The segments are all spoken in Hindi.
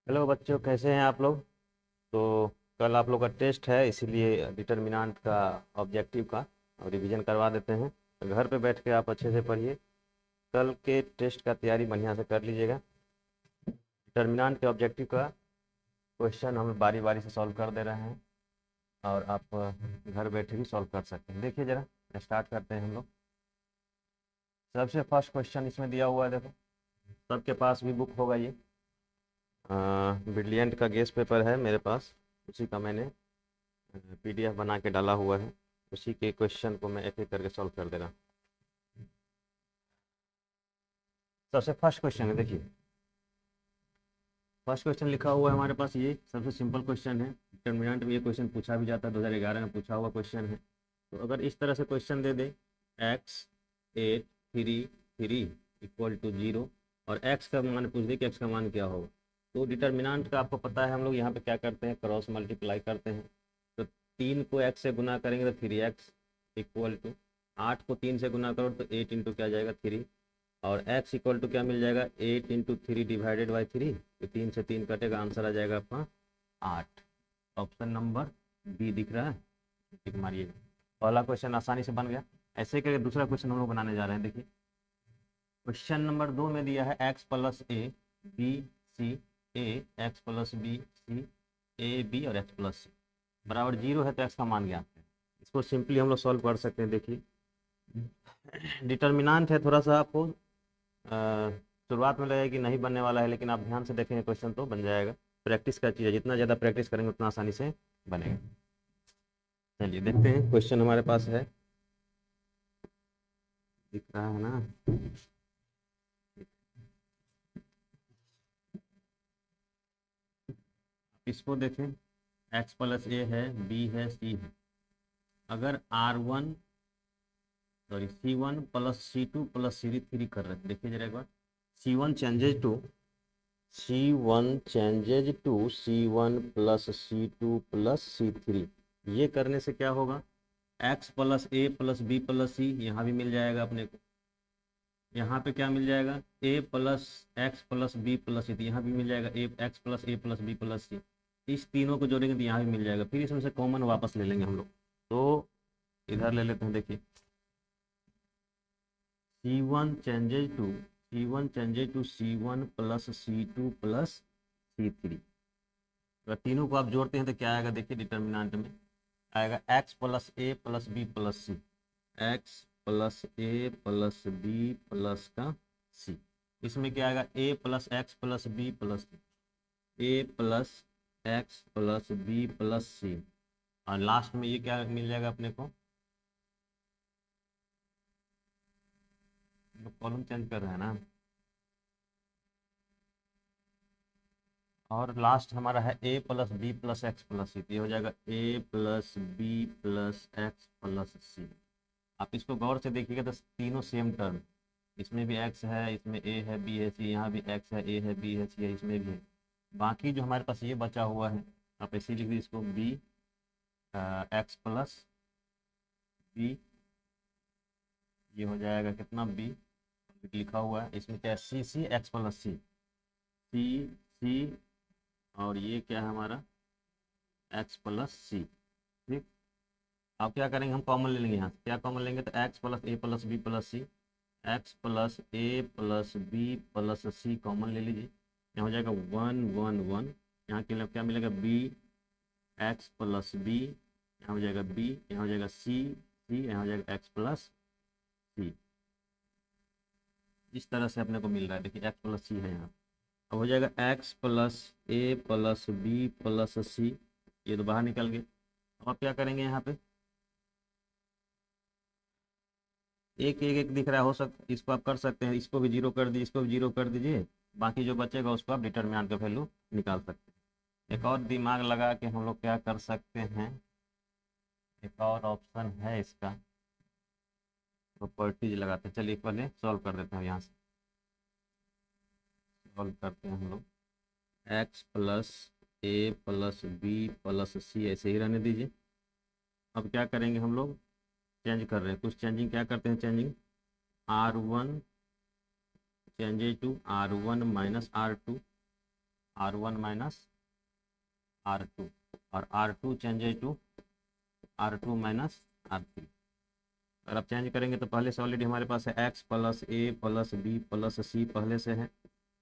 हेलो बच्चों, कैसे हैं आप लोग। तो कल आप लोग का टेस्ट है, इसीलिए डिटर्मिनेंट का ऑब्जेक्टिव का रिवीजन करवा देते हैं। तो घर पे बैठ के आप अच्छे से पढ़िए। कल के टेस्ट का तैयारी बढ़िया से कर लीजिएगा। डिटर्मिनेंट के ऑब्जेक्टिव का क्वेश्चन हम बारी बारी से सॉल्व कर दे रहे हैं और आप घर बैठे भी सॉल्व कर सकते हैं। देखिए ज़रा, स्टार्ट करते हैं हम लोग। सबसे फर्स्ट क्वेश्चन इसमें दिया हुआ है, देखो सबके पास भी बुक होगा ये। ब्रिलियंट का गेस पेपर है मेरे पास, उसी का मैंने पीडीएफ बना के डाला हुआ है। उसी के क्वेश्चन को मैं एक एक करके सॉल्व कर दे रहा हूँ। सबसे फर्स्ट क्वेश्चन है, देखिए फर्स्ट क्वेश्चन लिखा हुआ है हमारे पास। ये सबसे सिंपल क्वेश्चन है। डिटर्मिनेंट में ये क्वेश्चन पूछा भी जाता है, 2011 में पूछा हुआ क्वेश्चन है। तो अगर इस तरह से क्वेश्चन दे दे, एक्स 8 3 3 इक्वल टू 0 और एक्स का मान पूछ दे कि एक्स का मान क्या होगा, तो डिटर्मिनेंट का आपको पता है, हम लोग यहाँ पे क्या करते हैं, क्रॉस मल्टीप्लाई करते हैं। तो 3 को एक्स से गुना करेंगे तो 3x इक्वल टू 8 को 3 से गुना करो तो 8 इंटू क्या जाएगा 3, और x इक्वल टू क्या मिल जाएगा 8 इंटू 3 डिवाइडेड बाई 3। तो 3 से 3 कटेगा, आंसर आ जाएगा आपका 8। ऑप्शन नंबर बी दिख रहा है, टिक मारिए। पहला क्वेश्चन आसानी से बन गया। ऐसे करके दूसरा क्वेश्चन हम लोग बनाने जा रहे हैं। देखिए क्वेश्चन नंबर 2 में दिया है x plus a b c a, x plus b c a b और एक्स प्लस सी बराबर 0 है, तो एक्स का मान ज्ञात है। इसको सिंपली हम लोग सॉल्व कर सकते हैं। देखिए डिटर्मिनेंट है, थोड़ा सा आपको शुरुआत में लगेगा कि नहीं बनने वाला है, लेकिन आप ध्यान से देखेंगे क्वेश्चन तो बन जाएगा। प्रैक्टिस का चीज़ है, जितना ज़्यादा प्रैक्टिस करेंगे उतना आसानी से बनेगा। चलिए देखते हैं, क्वेश्चन हमारे पास है, दिख रहा है ना। इसको देखें, एक्स प्लस ए है, बी है, सी है। अगर R1 sorry C1 plus C2 plus C3 कर रहे हैं, देखिए जरा एक बार। C1 changes to C1 plus C2 plus C3, ये करने से क्या होगा, एक्स प्लस ए प्लस बी प्लस सी यहाँ भी मिल जाएगा अपने को। यहाँ पे क्या मिल जाएगा, A plus X plus B plus C, तो यहाँ भी मिल जाएगा A x plus A plus B plus C. इस तीनों को जोड़ेंगे तो यहाँ भी मिल जाएगा। फिर इसमें से कॉमन वापस ले लेंगे हम लोग, तो इधर ले लेते हैं। देखिए C1 changes to C1 plus C2 plus C3। अगर तीनों को आप जोड़ते हैं तो क्या आएगा, देखिए डिटर्मिनेंट में आएगा एक्स प्लस ए plus B plus C, X plus ए प्लस बी प्लस का सी। इसमें क्या आएगा, A plus X plus B plus C, A plus X plus B plus C, और लास्ट में ये क्या मिल जाएगा अपने को, कॉलम चेंज कर रहे हैं ना, और लास्ट हमारा है A plus B plus X plus C, तो ये हो जाएगा A plus B plus X plus C. आप इसको गौर से देखिएगा तो तीनों सेम टर्म, इसमें भी एक्स है, इसमें ए है, बी है, सी, यहाँ भी एक्स है, ए है, बी है, सी है, इसमें भी है। बाकी जो हमारे पास ये बचा हुआ है, आप ऐसे लिख दीजिए इसको, बी एक्स प्लस बी, ये हो जाएगा कितना, बी लिखा हुआ है। इसमें क्या है, सी सी एक्स प्लस सी, सी सी, और ये क्या है हमारा एक्स प्लस सी। ठीक, अब क्या करेंगे, हम कॉमन ले लेंगे यहाँ से। क्या कॉमन लेंगे, तो एक्स प्लस ए plus B plus C, X plus ए plus B plus c common ले लीजिए। यहाँ हो जाएगा 1 1 1। यहाँ के लिए क्या मिलेगा, बी एक्स प्लस बी, यहाँ हो जाएगा बी, यहाँ हो जाएगा सी सी, यहाँ हो जाएगा एक्स प्लस सी। इस तरह से अपने को मिल रहा है, देखिए एक्स प्लस सी है यहाँ। अब हो जाएगा एक्स प्लस ए प्लस बी प्लस सी, ये तो बाहर निकल गए। अब आप क्या करेंगे, यहाँ पे एक एक एक दिख रहा है, हो सकता इसको आप कर सकते हैं, इसको भी जीरो कर दीजिए, इसको भी जीरो कर दीजिए, बाकी जो बचेगा उसको आप डिटर्मिनेंट का वैल्यू निकाल सकते हैं। एक और दिमाग लगा के हम लोग क्या कर सकते हैं, एक और ऑप्शन है इसका, प्रॉपर्टीज लगाते हैं। चलिए पहले सॉल्व कर देते हैं, यहाँ से सॉल्व करते हैं हम लोग। एक्स प्लस ए प्लस बी प्लस सी ऐसे ही रहने दीजिए। अब क्या करेंगे, हम लोग चेंज कर रहे हैं कुछ, चेंजिंग क्या करते हैं, changing R1 changes to R1 minus R2, R1 minus R2 और R2 changes to R2 minus R3। अगर आप चेंज करेंगे तो पहले से ऑलरेडी हमारे पास है x प्लस ए प्लस बी प्लस सी पहले से है।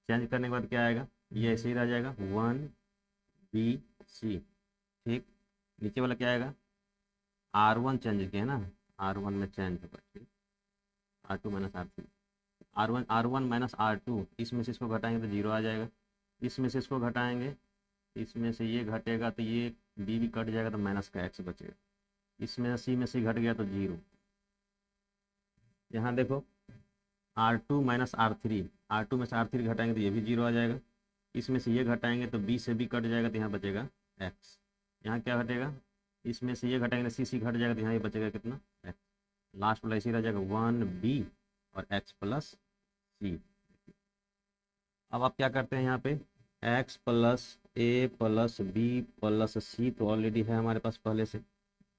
चेंज करने के बाद क्या आएगा, ये ऐसे ही रह जाएगा 1 B C। ठीक, नीचे वाला क्या आएगा, R1 चेंज किया है ना, R1 में चेंज होगा। ठीक, R2 minus R3, R1 minus R2, इसमें से इसको घटाएंगे तो 0 आ जाएगा। इसमें से इसको घटाएंगे, इसमें से ये घटेगा तो ये B भी कट जाएगा तो माइनस का x बचेगा। इसमें C में C घट गया तो 0। यहाँ देखो R2 माइनस R3, R2 में से R3 घटाएंगे तो ये भी 0 आ जाएगा। इसमें से ये घटाएंगे तो B से B कट जाएगा तो यहाँ बचेगा x। यहाँ क्या घटेगा, इसमें से ये घटाएंगे तो C घट जाएगा तो यहाँ ये बचेगा कितना, x। लास्ट वाला इसी रह जाएगा 1B और x प्लस C। अब आप क्या करते हैं, यहाँ पे x प्लस ए प्लस बी प्लस सी तो ऑलरेडी है हमारे पास पहले से।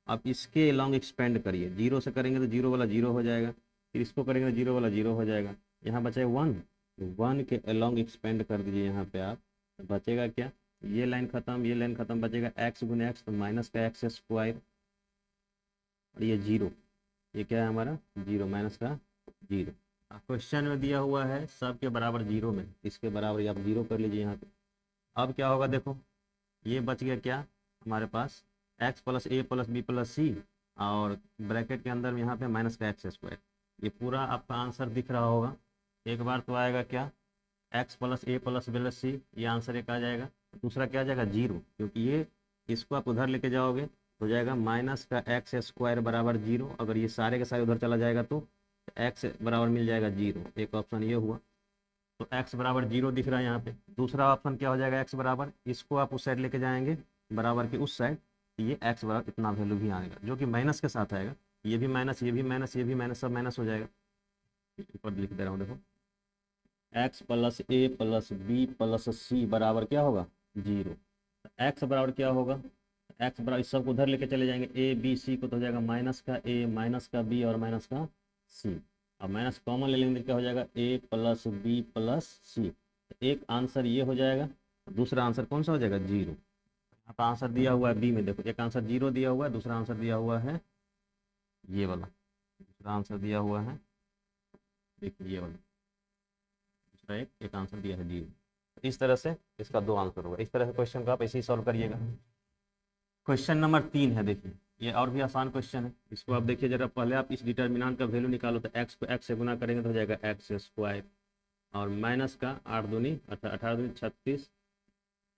अब इसके लॉन्ग एक्सपेंड करिए, 0 से करेंगे तो 0 वाला 0 हो जाएगा, फिर इसको करेंगे तो 0 वाला 0 हो जाएगा। यहाँ बचेगा 1, 1 के अलॉन्ग एक्सपेंड कर दीजिए यहाँ पे आप, तो बचेगा क्या, ये लाइन खत्म, ये लाइन खत्म, बचेगा x गुने x तो माइनस का x स्क्वायर और ये 0, ये क्या है हमारा 0 माइनस का 0। क्वेश्चन में दिया हुआ है सब के बराबर 0 में, इसके बराबर आप 0 कर लीजिए यहाँ पे। अब क्या होगा देखो, ये बच गया क्या हमारे पास x प्लस ए प्लस बी प्लस सी और ब्रैकेट के अंदर यहाँ पे माइनस का x स्क्वायर। ये पूरा आपका आंसर दिख रहा होगा। एक बार तो आएगा क्या, x प्लस ए प्लस बी प्लस सी, ये आंसर एक आ जाएगा। दूसरा क्या आ जाएगा 0, क्योंकि ये इसको आप उधर लेके जाओगे तो जाएगा माइनस का x स्क्वायर बराबर 0। अगर ये सारे के सारे उधर चला जाएगा तो x बराबर मिल जाएगा 0। एक ऑप्शन ये हुआ, तो x बराबर 0 दिख रहा है यहाँ पे। दूसरा ऑप्शन क्या हो जाएगा, x बराबर, इसको आप उस साइड लेके जाएंगे बराबर के उस साइड, ये x बराबर इतना वैल्यू भी आएगा जो कि माइनस के साथ आएगा। ये भी माइनस, ये भी माइनस, ये भी माइनस, सब माइनस हो जाएगा। ऊपर लिख दे रहा हूँ देखो, x प्लस ए प्लस बी प्लस सी बराबर क्या होगा 0। x बराबर क्या होगा, x बराबर इस सब को उधर लेके चले जाएंगे, ए बी सी को तो हो जाएगा माइनस का ए माइनस का बी और माइनस का सी। अब माइनस कॉमन ले लेंगे क्या हो जाएगा, ए प्लस बी प्लस सी। एक आंसर ये हो जाएगा, दूसरा आंसर कौन सा हो जाएगा 0। यहाँ पर आंसर दिया हुआ है बी में, देखो एक आंसर 0 दिया हुआ है, दूसरा आंसर दिया हुआ है ये वाला, दूसरा आंसर दिया हुआ है देखिए ये वाला, दूसरा एक आंसर दिया है 0। इस तरह से इसका 2 आंसर होगा। इस तरह से क्वेश्चन को आप ऐसे ही सॉल्व करिएगा। क्वेश्चन नंबर 3 है, देखिए ये और भी आसान क्वेश्चन है। इसको आप देखिए जरा, पहले आप इस डिटर्मिनेंट का वैल्यू निकालो तो x को x से गुना करेंगे तो हो जाएगा x स्क्वायर और माइनस का 8 दूनी 18 दूनी 36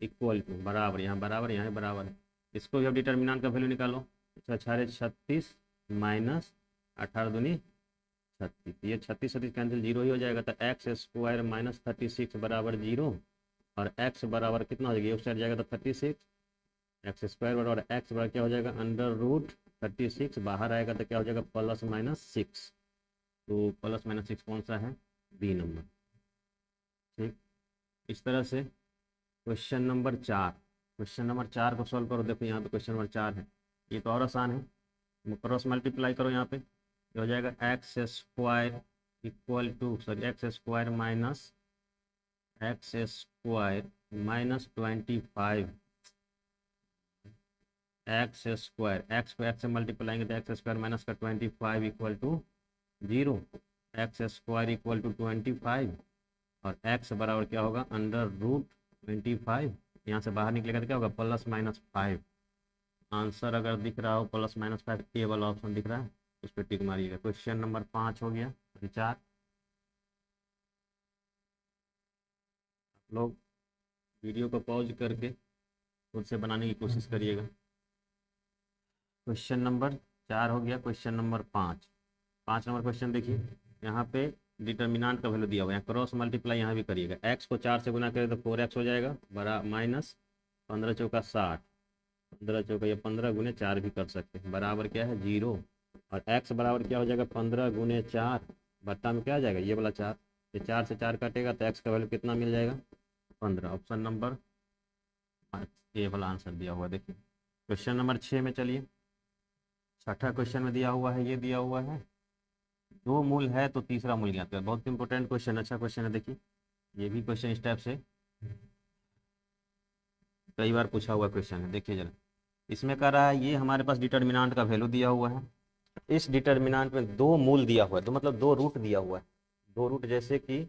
इक्वल टू बराबर, यहाँ बराबर यहाँ बराबर है। इसको भी आप डिटर्मिनेंट का वैल्यू निकालो, 36 माइनस 18 दूनी 36, ये 36 कैंसिल 0 ही हो जाएगा। तो x स्क्वायर माइनस 36 बराबर 0 और x बराबर कितना हो जाएगा, उस साइड जाएगा तो 36, एक्स स्क्वायर बराबर एक्स बराबर क्या हो जाएगा अंडर रूट 36, बाहर आएगा तो क्या हो जाएगा प्लस माइनस 6। तो प्लस माइनस 6 कौन सा है, बी नंबर। ठीक, इस तरह से क्वेश्चन नंबर 4, क्वेश्चन नंबर 4 को सॉल्व करो। देखो यहाँ पे क्वेश्चन नंबर 4 है, ये तो और आसान है। क्रॉस मल्टीप्लाई करो, यहाँ पे ये हो जाएगा x square equal to x square minus x square minus 25 x square, x को एक्स से मल्टीप्लाएंगे तो एक्स स्क्वायर माइनस का 25 equal to 0। X square equal to 25 और एक्स बराबर क्या होगा अंडर रूट 25। यहाँ से बाहर निकलेगा तो क्या होगा प्लस माइनस 5। आंसर अगर दिख रहा हो प्लस माइनस 5, ए वाला ऑप्शन दिख रहा है उस पर टिक मारिएगा। क्वेश्चन नंबर 5 हो गया। 4 लोग वीडियो को पॉज करके खुद से बनाने की कोशिश करिएगा। क्वेश्चन नंबर 4 हो गया। क्वेश्चन नंबर 5 नंबर क्वेश्चन देखिए, यहाँ पे डिटर्मिनेंट का वैल्यू दिया हुआ है, क्रॉस मल्टीप्लाई यहाँ भी करिएगा। x को 4 से गुना करें तो 4x हो जाएगा बड़ा माइनस 15 चौका 60, 15 चौका ये 15 गुने 4 भी कर सकते हैं, बराबर क्या है 0। और x बराबर क्या हो जाएगा 15 गुने 4 बट्टा में क्या आ जाएगा ये वाला 4, ये 4 से 4 कटेगा तो x का वैल्यू कितना मिल जाएगा 15। ऑप्शन नंबर ए वाला आंसर दिया हुआ। देखिए क्वेश्चन नंबर 6 में चलिए, छठा क्वेश्चन में दिया हुआ है, ये दिया हुआ है 2 मूल है तो तीसरा मूल ज्ञात कर। बहुत इंपॉर्टेंट क्वेश्चन, अच्छा क्वेश्चन है। देखिए ये भी क्वेश्चन इस टाइप से कई बार पूछा हुआ क्वेश्चन है, देखिए जरा। इसमें कह रहा है ये हमारे पास डिटर्मिनांट का वैल्यू दिया हुआ है, इस डिटर्मिनांट में दो मूल दिया हुआ है, तो मतलब दो रूट दिया हुआ है। दो रूट जैसे कि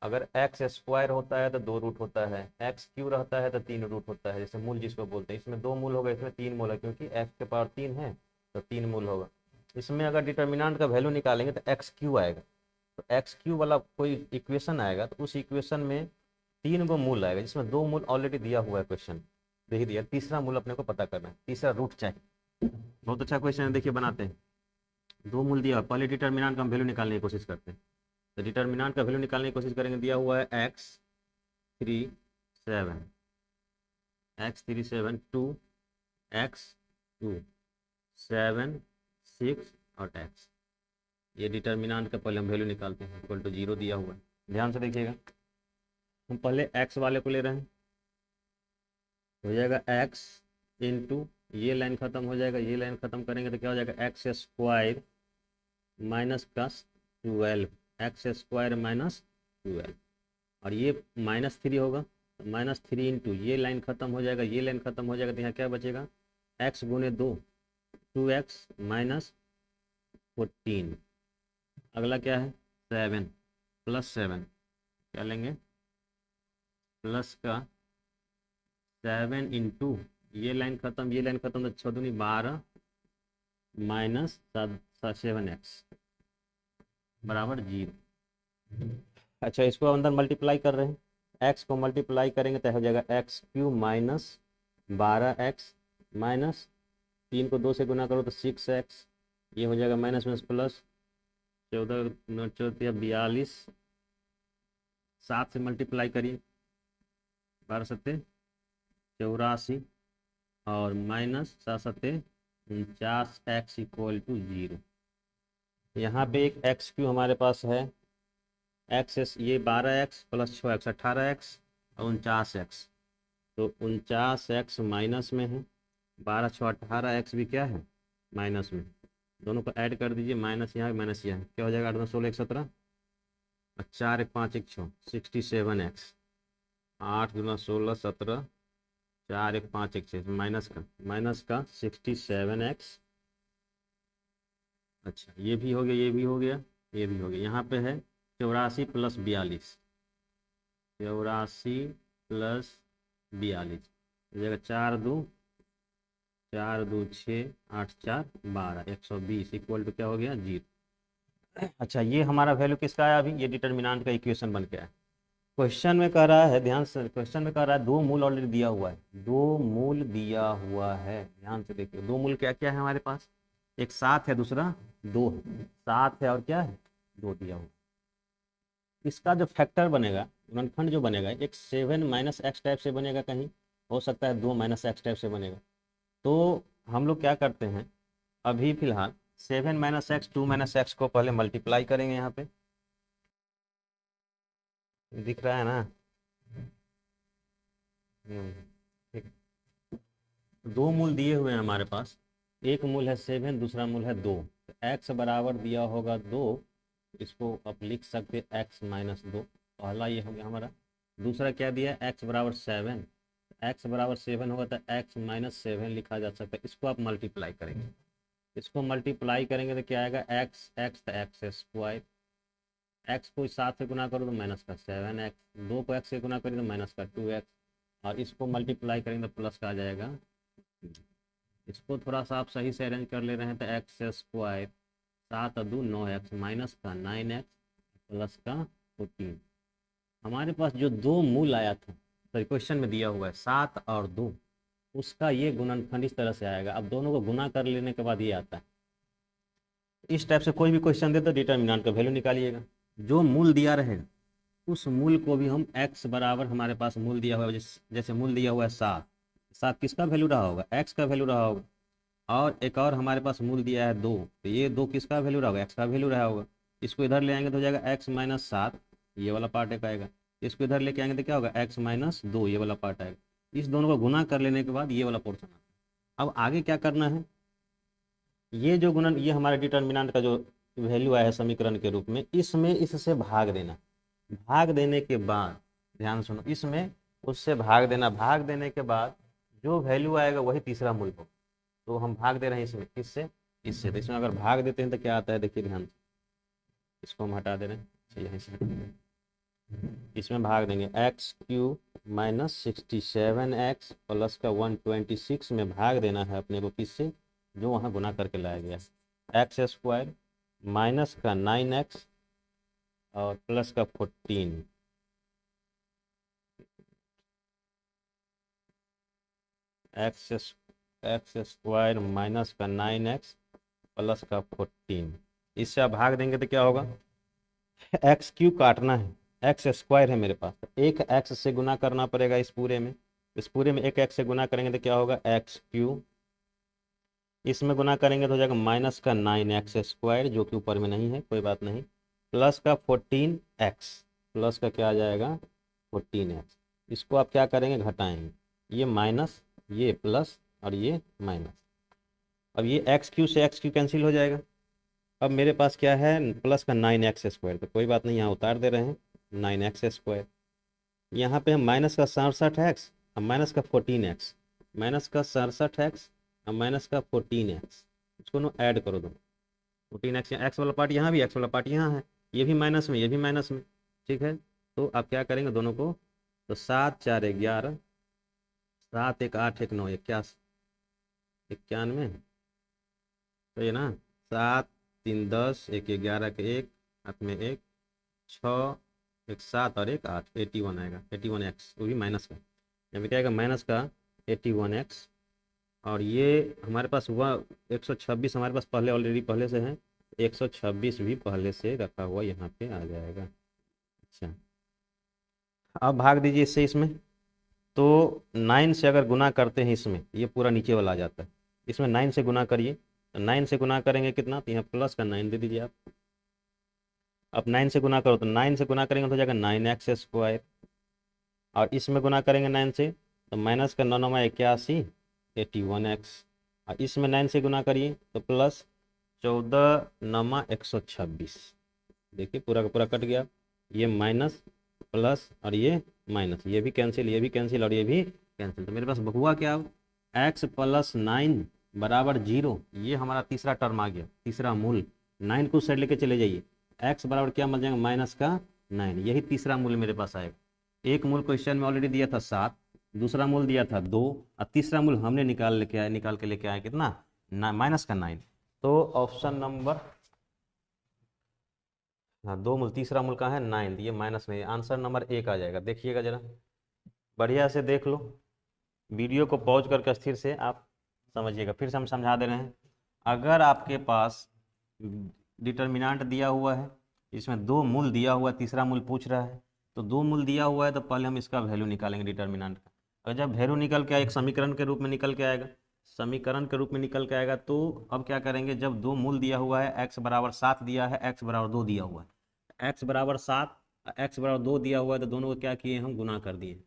अगर एक्स स्क्वायर होता है तो दो रूट होता है, एक्स क्यू रहता है तो तीन रूट होता है, जैसे मूल जिसको बोलते हैं। इसमें दो मूल होगा, इसमें तीन मूल है, क्योंकि एक्स के पावर तीन है तो तीन मूल होगा। इसमें अगर डिटर्मिनांट का वैल्यू निकालेंगे तो एक्स क्यू आएगा, तो एक्स क्यू वाला कोई इक्वेशन आएगा, तो उस इक्वेशन में तीन गो मूल आएगा, जिसमें दो मूल ऑलरेडी दिया हुआ है क्वेश्चन दे दिया, तीसरा मूल अपने को पता करना है, तीसरा रूट चाहिए। बहुत अच्छा क्वेश्चन है, देखिए बनाते हैं। दो मूल दिया, पहले डिटर्मिनांट का हम वैल्यू निकालने की कोशिश करते हैं। तो डिटर्मिनांट का वैल्यू निकालने की कोशिश करेंगे, दिया हुआ है एक्स 3 7, एक्स 3 7 2, एक्स 2 7 6 और एक्स। ये डिटर्मिनांट का पहले हम वैल्यू निकालते हैं, इक्वल टू 0 दिया हुआ है। ध्यान से देखिएगा, हम पहले एक्स वाले को ले रहे हैं, हो जाएगा एक्स इंटू, ये लाइन खत्म हो जाएगा, ये लाइन खत्म करेंगे तो क्या हो जाएगा, एक्स स्क्वायर माइनस का 12, एक्स स्क्वायर माइनस 12, और ये -3 होगा, -3 इंटू, ये लाइन खत्म हो जाएगा, ये लाइन खत्म हो जाएगा, तो यहाँ क्या बचेगा, एक्स गुने 2 2x माइनस 14। अगला क्या है 7 प्लस 7, क्या लेंगे प्लस का 7 इंटू, ये लाइन खत्म, ये लाइन खत्म, तो 6 दूनी 12 माइनस 7x बराबर 0। अच्छा, इसको अंदर मल्टीप्लाई कर रहे हैं, एक्स को मल्टीप्लाई करेंगे तो हो जाएगा x Q minus 12x minus 3 को 2 से गुना करो तो 6x, ये हो जाएगा माइनस माइनस प्लस 14 42, 7 से मल्टीप्लाई करिए, 12 सत्ते 84 और माइनस 7 सत्ते 49x इक्वल टू 0। यहाँ पे एक एक्स क्यू हमारे पास है, एक्स ये 12x प्लस 6x 18x और 49x, तो 49x माइनस में है, 12 6 18x भी क्या है माइनस में, दोनों को ऐड कर दीजिए, माइनस यहाँ माइनस यहाँ, क्या हो जाएगा 8 16 1 17 और 4 1 5 1 6 67x, 8 गुना 16 17 4 1 5 1 6, माइनस का 67x। अच्छा, ये भी हो गया, ये भी हो गया, ये भी हो गया। यहाँ पे है 84 प्लस 42, 84 प्लस 42 हो जाएगा 4 2 6 8 4 12 120 इक्वल टू क्या हो गया 0। अच्छा, ये हमारा वैल्यू किसका आया, अभी ये डिटर्मिनांट का इक्वेशन बन के आया। क्वेश्चन में कह रहा है, ध्यान से, क्वेश्चन में कह रहा है दो मूल ऑलरेडी दिया हुआ है, दो मूल दिया हुआ है, ध्यान से देखिए। दो मूल क्या क्या है हमारे पास, एक 7 है, दूसरा 2 है, 7 है और क्या है 2 दिया हुआ। इसका जो फैक्टर बनेगा, गुणनखंड जो बनेगा, एक 7 माइनस एक्स टाइप से बनेगा, कहीं हो सकता है 2 माइनस एक्स टाइप से बनेगा। तो हम लोग क्या करते हैं, अभी फिलहाल 7 माइनस एक्स 2 माइनस एक्स को पहले मल्टीप्लाई करेंगे, यहाँ पे दिख रहा है ना, ठीक। दो मूल दिए हुए हैं हमारे पास, एक मूल है 7, दूसरा मूल है 2, तो x बराबर दिया होगा 2, इसको आप लिख सकते x माइनस 2, पहला ये हो गया हमारा। दूसरा क्या दिया है x बराबर 7, x बराबर 7 होगा तो x माइनस 7 लिखा जा सकता है। इसको आप मल्टीप्लाई करेंगे, इसको मल्टीप्लाई करेंगे तो क्या आएगा x तो एक्स स्क्वायर, x को 7 से गुना करो तो माइनस का 7x, 2 को x से गुना करें तो माइनस का 2x, और इसको मल्टीप्लाई करेंगे तो प्लस का आ जाएगा। इसको थोड़ा सा आप सही से अरेंज कर ले रहे हैं तो एक्स स्क्वायर 7 2 9x माइनस का 9x प्लस का 14। हमारे पास जो दो मूल आया था, तो क्वेश्चन में दिया हुआ है 7 और 2, उसका ये गुणनखंड इस तरह से आएगा। अब दोनों को गुना कर लेने के बाद ये आता है। इस टाइप से कोई भी क्वेश्चन दे तो डिटर्मिनेंट का वैल्यू निकालिएगा, जो मूल दिया रहेगा उस मूल को भी हम x बराबर, हमारे पास मूल दिया हुआ है, जैसे मूल दिया हुआ है 7 किसका वैल्यू रहा होगा, x का वैल्यू रहा होगा, और एक और हमारे पास मूल दिया है 2, तो ये 2 किसका वैल्यू रहा होगा, x का वैल्यू रहा होगा। इसको इधर ले आएंगे तो हो जाएगा x माइनस 7, ये वाला पार्ट एक आएगा। इसको इधर लेके आएंगे तो क्या होगा x माइनस 2, ये वाला पार्ट आएगा। इस दोनों को गुना कर लेने के बाद ये वाला पोर्शन आता है। अब आगे क्या करना है, ये जो गुणन, ये हमारे डिटर्मिनेंट का जो वैल्यू आया है समीकरण के रूप में, इसमें इससे भाग देना, भाग देने के बाद ध्यान सुनो, इसमें उससे भाग देना, भाग देने के बाद जो वैल्यू आएगा वही तीसरा मूल होगा। तो हम भाग दे रहे हैं इसमें, किससे, इससे। तो इसमें अगर भाग देते हैं तो क्या आता है, देखिए ध्यान से, इसको हम हटा दे रहे हैं, अच्छा यहीं से हटा दे रहे हैं। इसमें भाग देंगे x³ -67x प्लस का 126 में भाग देना है अपने को, किससे, जो वहाँ गुना करके लाया गया, x² माइनस का 9x और प्लस का 14, x² माइनस का 9x प्लस का 14। इससे आप भाग देंगे तो क्या होगा, x³ काटना है, x² है मेरे पास, एक x से गुना करना पड़ेगा इस पूरे में। इस पूरे में एक x से गुना करेंगे तो क्या होगा, x³, इसमें गुना करेंगे तो हो जाएगा माइनस का 9x², जो कि ऊपर में नहीं है, कोई बात नहीं, प्लस का 14x, प्लस का क्या आ जाएगा 14x। इसको आप क्या करेंगे, घटाएंगे, ये माइनस, ये प्लस और ये माइनस। अब ये x³ से x³ कैंसिल हो जाएगा। अब मेरे पास क्या है, प्लस का 9x², तो कोई बात नहीं, यहाँ उतार दे रहे हैं 9x²। यहाँ पे हम माइनस का 67x और माइनस का 14x, माइनस का 67x और माइनस का 14x, इसको ना ऐड करो दो, 14x, एक्स वाला पार्ट यहाँ भी, एक्स वाला पार्ट यहाँ है, ये भी माइनस में, ये भी माइनस में, ठीक है। तो आप क्या करेंगे दोनों को, तो 7 4 11, 7 1 8 1 9 81, 91, तो ये ना, 7 3 10 1 11 के 1 हाथ में 1, 6 1 7 और 1 8, 81 आएगा, 81x, वो भी माइनस का, यहाँ पे क्या आएगा माइनस का 81x। और ये हमारे पास हुआ 126, हमारे पास पहले ऑलरेडी पहले से है, 126 भी पहले से रखा हुआ यहाँ पे आ जाएगा। अच्छा, अब भाग दीजिए इससे इसमें, तो 9 से अगर गुना करते हैं इसमें, ये पूरा नीचे वाला आ जाता है, इसमें 9 से गुना करिए, तो 9 से गुना करेंगे कितना, तो यहाँ प्लस का 9 दे दीजिए आप। अब 9 से गुना करो, तो 9 से गुना करेंगे तो हो जाएगा 9x², और इसमें गुना करेंगे 9 से, तो माइनस का 9 9 81, 81x, और इसमें 9 से गुना करिए तो प्लस 14 9 126, देखिए पूरा का पूरा कट गया, ये माइनस प्लस और ये माइनस, ये भी कैंसिल, ये भी कैंसिल और ये भी कैंसिल। तो मेरे पास हुआ क्या, अब x + 9 बराबर 0, ये हमारा तीसरा टर्म आ गया, तीसरा मूल। 9 को साइड लेके चले जाइए, x बराबर क्या मिल जाएगा, माइनस का 9, यही तीसरा मूल मेरे पास आएगा। एक मूल क्वेश्चन में ऑलरेडी दिया था 7, दूसरा मूल दिया था 2, और तीसरा मूल हमने निकाल के लेके आए कितना, माइनस का 9। तो ऑप्शन नंबर, हाँ 2 मूल, तीसरा मूल कहाँ है 9, ये माइनस में, आंसर नंबर 1 आ जाएगा। देखिएगा जरा, बढ़िया से देख लो, वीडियो को पॉज करके स्थिर से आप समझिएगा, फिर से हम समझा दे रहे हैं। अगर आपके पास डिटर्मिनेंट दिया हुआ है, इसमें 2 मूल दिया हुआ है, तीसरा मूल पूछ रहा है, तो 2 मूल दिया हुआ है तो पहले हम इसका वैल्यू निकालेंगे डिटर्मिनेंट का। और जब वैल्यू निकल के आए, एक समीकरण के रूप में निकल के आएगा, समीकरण के रूप में निकल के आएगा, तो अब क्या करेंगे, जब 2 मूल दिया हुआ है, x बराबर 7 दिया है, x बराबर 2 दिया हुआ है, x बराबर 7 x बराबर 2 दिया हुआ है, तो दोनों को क्या किए, हम गुना कर दिए,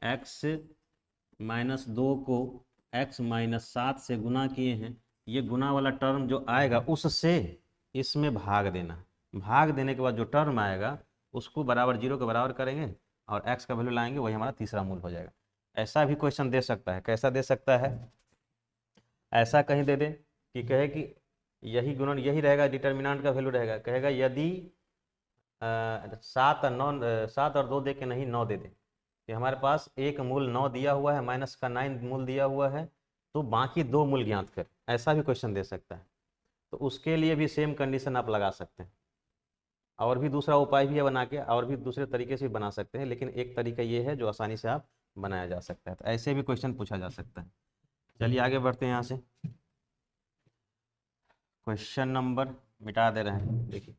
x-2 को x-7 से गुना किए हैं, ये गुना वाला टर्म जो आएगा उससे इसमें भाग देना, भाग देने के बाद जो टर्म आएगा उसको बराबर 0 के बराबर करेंगे और x का वैल्यू लाएंगे, वही हमारा तीसरा मूल हो जाएगा। ऐसा भी क्वेश्चन दे सकता है, कैसा दे सकता है, ऐसा कहीं दे दे कि कहे कि यही गुणन यही रहेगा, डिटर्मिनेंट का वैल्यू रहेगा, कहेगा यदि 7 और 9, 7 और 2 दे के नहीं 9 दे दे, कि हमारे पास एक मूल 9 दिया हुआ है, माइनस का 9 मूल दिया हुआ है, तो बाकी 2 मूल ज्ञात कर, ऐसा भी क्वेश्चन दे सकता है। तो उसके लिए भी सेम कंडीशन आप लगा सकते हैं, और भी दूसरा उपाय भी है बना के, और भी दूसरे तरीके से भी बना सकते हैं, लेकिन एक तरीका ये है जो आसानी से आप बनाया जा सकता है, तो ऐसे भी क्वेश्चन पूछा जा सकता है। चलिए आगे बढ़ते हैं यहाँ से, क्वेश्चन नंबर मिटा दे रहे हैं, देखिए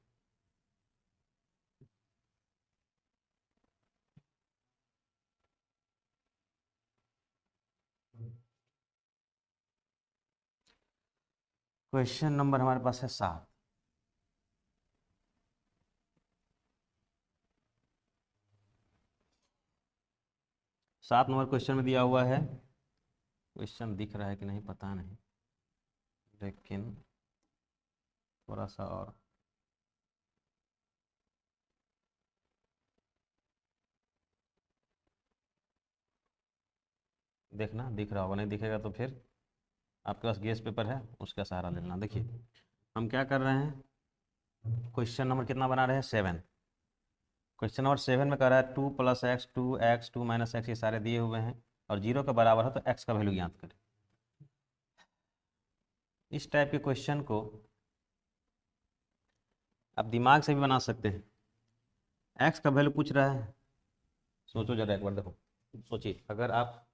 क्वेश्चन नंबर हमारे पास है 7। 7 नंबर क्वेश्चन में दिया हुआ है, क्वेश्चन दिख रहा है कि नहीं पता नहीं, लेकिन थोड़ा सा और, देखना दिख रहा होगा, नहीं दिखेगा तो फिर आपके पास गेस पेपर है उसका सहारा लेना। देखिए हम क्या कर रहे हैं, क्वेश्चन नंबर कितना बना रहे हैं 7। क्वेश्चन नंबर 7 में कह रहा है 2 + x 2x 2 - x ये सारे दिए हुए हैं और 0 के बराबर है तो x का वैल्यू ज्ञात करें। इस टाइप के क्वेश्चन को आप दिमाग से भी बना सकते हैं। x का वैल्यू पूछ रहा है, सोचो जरा एक बार, देखो सोचिए, अगर आप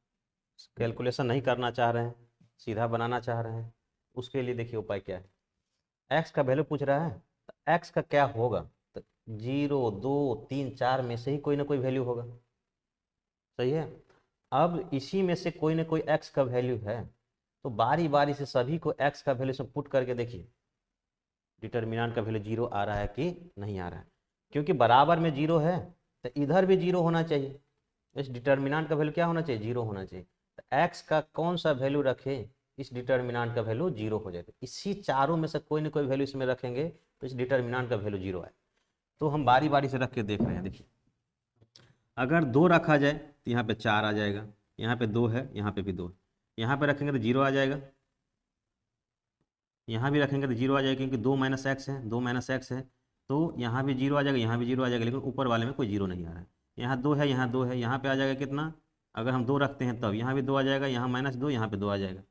कैलकुलेशन नहीं करना चाह रहे हैं, सीधा बनाना चाह रहे हैं, उसके लिए देखिए उपाय क्या है। x का वैल्यू पूछ रहा है तो x का क्या होगा, तो 0 2 3 4 में से ही कोई ना कोई वैल्यू होगा, सही है। अब इसी में से कोई ना कोई x का वैल्यू है, तो बारी बारी से सभी को x का वैल्यू से पुट करके देखिए डिटर्मिनेंट का वैल्यू 0 आ रहा है कि नहीं आ रहा है। क्योंकि बराबर में 0 है तो इधर भी 0 होना चाहिए, इस डिटर्मिनेंट का वैल्यू क्या होना चाहिए, 0 होना चाहिए। तो x का कौन सा वैल्यू रखे इस डिटर्मिनेंट का वैल्यू 0 हो जाएगा। इसी चारों में से कोई ना कोई वैल्यू इसमें रखेंगे तो इस डिटर्मिनेंट का वैल्यू 0 आए। तो हम बारी बारी से रख के देख रहे हैं। देखिए अगर 2 रखा जाए तो यहाँ पे 4 आ जाएगा, यहाँ पे 2 है, यहाँ पे भी 2 है, यहाँ पे रखेंगे तो 0 आ जाएगा, यहाँ भी रखेंगे तो 0 आ जाएगा क्योंकि 2 - x है, 2 - x है, तो यहाँ भी 0 आ जाएगा, यहाँ भी 0 आ जाएगा, लेकिन ऊपर वाले में कोई 0 नहीं आ रहा है। यहाँ 2 है, यहाँ 2 है, यहाँ पे आ जाएगा कितना, अगर हम 2 रखते हैं तब यहाँ भी 2 आ जाएगा, यहाँ -2 यहाँ पे 2 आ जाएगा।